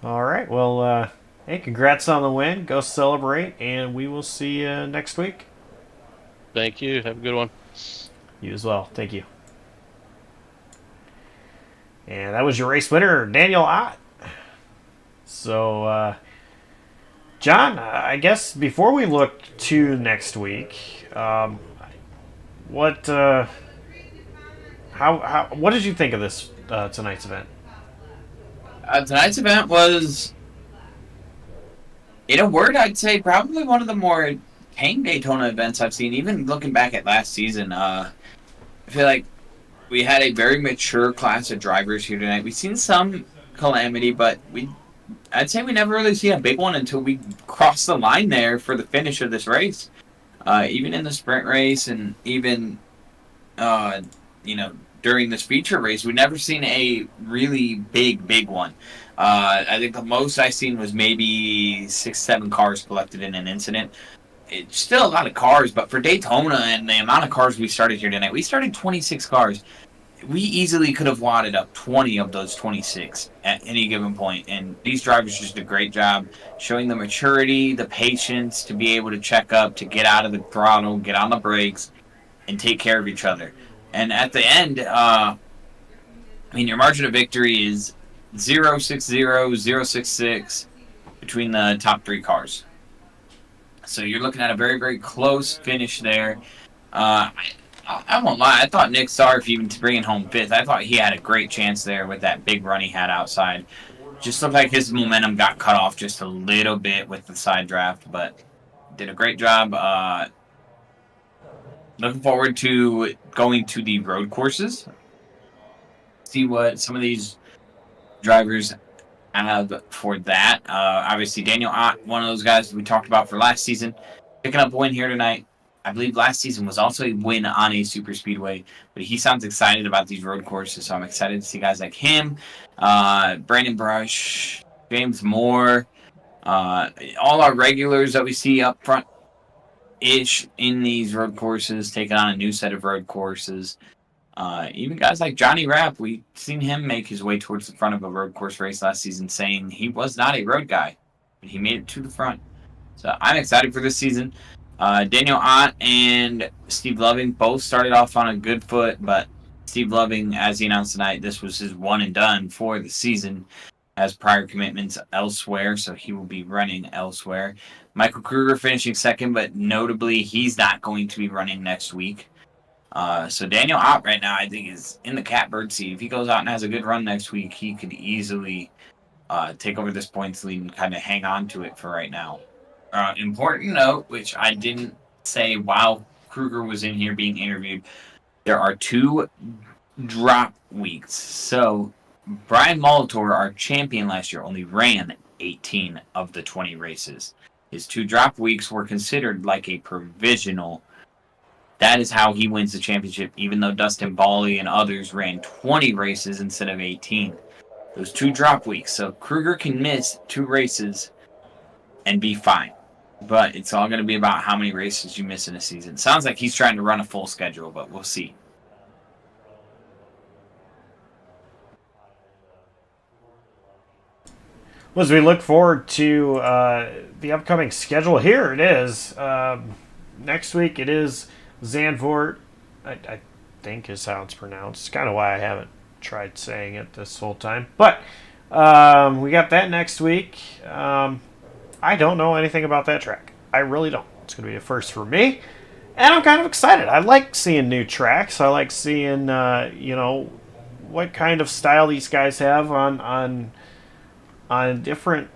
All right. Well, hey, congrats on the win. Go celebrate, and we will see you next week. Thank you. Have a good one. You as well. Thank you. And that was your race winner, Daniel Ott. So, John, I guess before we look to next week, what what did you think of this tonight's event? Tonight's event was, in a word, I'd say probably one of the more tame Daytona events I've seen. Even looking back at last season, I feel like we had a very mature class of drivers here tonight. We've seen some calamity, but I'd say we never really seen a big one until we crossed the line there for the finish of this race. Even in the sprint race, and even during this feature race, we've never seen a really big one. I think the most I seen was maybe 6-7 cars collected in an incident. It's still a lot of cars, but for Daytona and the amount of cars we started here tonight, we started 26 cars. We easily could have wadded up 20 of those 26 at any given point. And these drivers just did a great job showing the maturity, the patience to be able to check up, to get out of the throttle, get on the brakes, and take care of each other. And at the end, your margin of victory is 0.60, 0.66 between the top three cars. So you're looking at a very, very close finish there. I won't lie. I thought Nick Sarf, even bringing home fifth, I thought he had a great chance there with that big run he had outside. Just looked like his momentum got cut off just a little bit with the side draft, but did a great job. Looking forward to going to the road courses. See what some of these drivers have for that. Obviously, Daniel Ott, one of those guys we talked about for last season, picking up a win here tonight. I believe last season was also a win on a super speedway, but he sounds excited about these road courses, so I'm excited to see guys like him, Brandon Brush, James Moore, all our regulars that we see up front ish in these road courses, taking on a new set of road courses. Even guys like Johnny Rapp, we've seen him make his way towards the front of a road course race last season, saying he was not a road guy, but he made it to the front. So I'm excited for this season. Daniel Ott and Steve Loving both started off on a good foot, but Steve Loving, as he announced tonight, this was his one and done for the season, has prior commitments elsewhere, so he will be running elsewhere. Michael Kruger finishing second, but notably he's not going to be running next week. So Daniel Ott right now, I think, is in the catbird seat. If he goes out and has a good run next week, he could easily take over this points lead and kind of hang on to it for right now. Important note, which I didn't say while Kruger was in here being interviewed, there are 2 drop weeks. So Brian Molitor, our champion last year, only ran 18 of the 20 races. His 2 drop weeks were considered like a provisional. That is how he wins the championship, even though Dustin Bally and others ran 20 races instead of 18. Those 2 drop weeks. So Kruger can miss 2 races and be fine. But it's all going to be about how many races you miss in a season. Sounds like he's trying to run a full schedule, but we'll see. As we look forward to the upcoming schedule, here it is. Next week it is Zandvoort, I think is how it's pronounced. It's kind of why I haven't tried saying it this whole time. But we got that next week. I don't know anything about that track. I really don't. It's going to be a first for me. And I'm kind of excited. I like seeing new tracks. I like seeing, what kind of style these guys have on different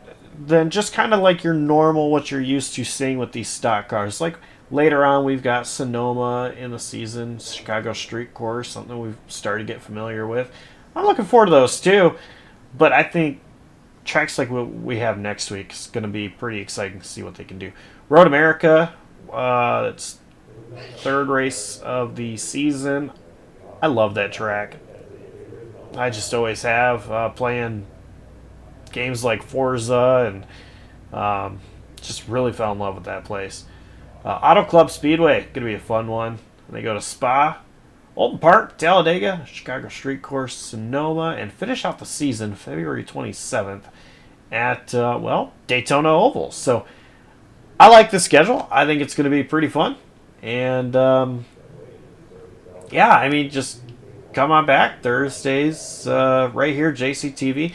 than just kind of like your normal what you're used to seeing with these stock cars. Like later on, we've got Sonoma in the season, Chicago Street Course, something we've started to get familiar with. I'm looking forward to those too, but I think tracks like what we have next week is going to be pretty exciting to see what they can do. Road America, it's 3rd race of the season. I love that track. I just always have, playing games like Forza, and just really fell in love with that place. Auto Club Speedway, going to be a fun one. They go to Spa, Alton Park, Talladega, Chicago Street Course, Sonoma, and finish out the season February 27th at, Daytona Oval. So I like the schedule. I think it's going to be pretty fun. And, just come on back Thursdays right here, JCTV,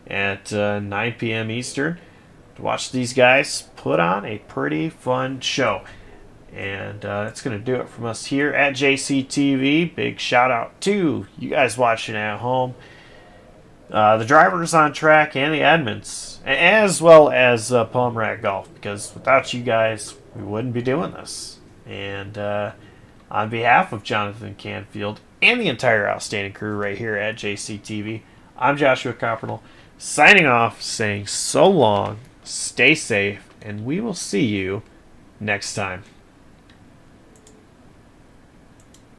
at 9 p.m. Eastern to watch these guys put on a pretty fun show. And that's going to do it from us here at JCTV. Big shout out to you guys watching at home, the drivers on track, and the admins, as well as Palm Rat Golf, because without you guys, we wouldn't be doing this. And on behalf of Jonathan Canfield and the entire outstanding crew right here at JCTV, I'm Joshua Coppernell, signing off, saying so long, stay safe, and we will see you next time.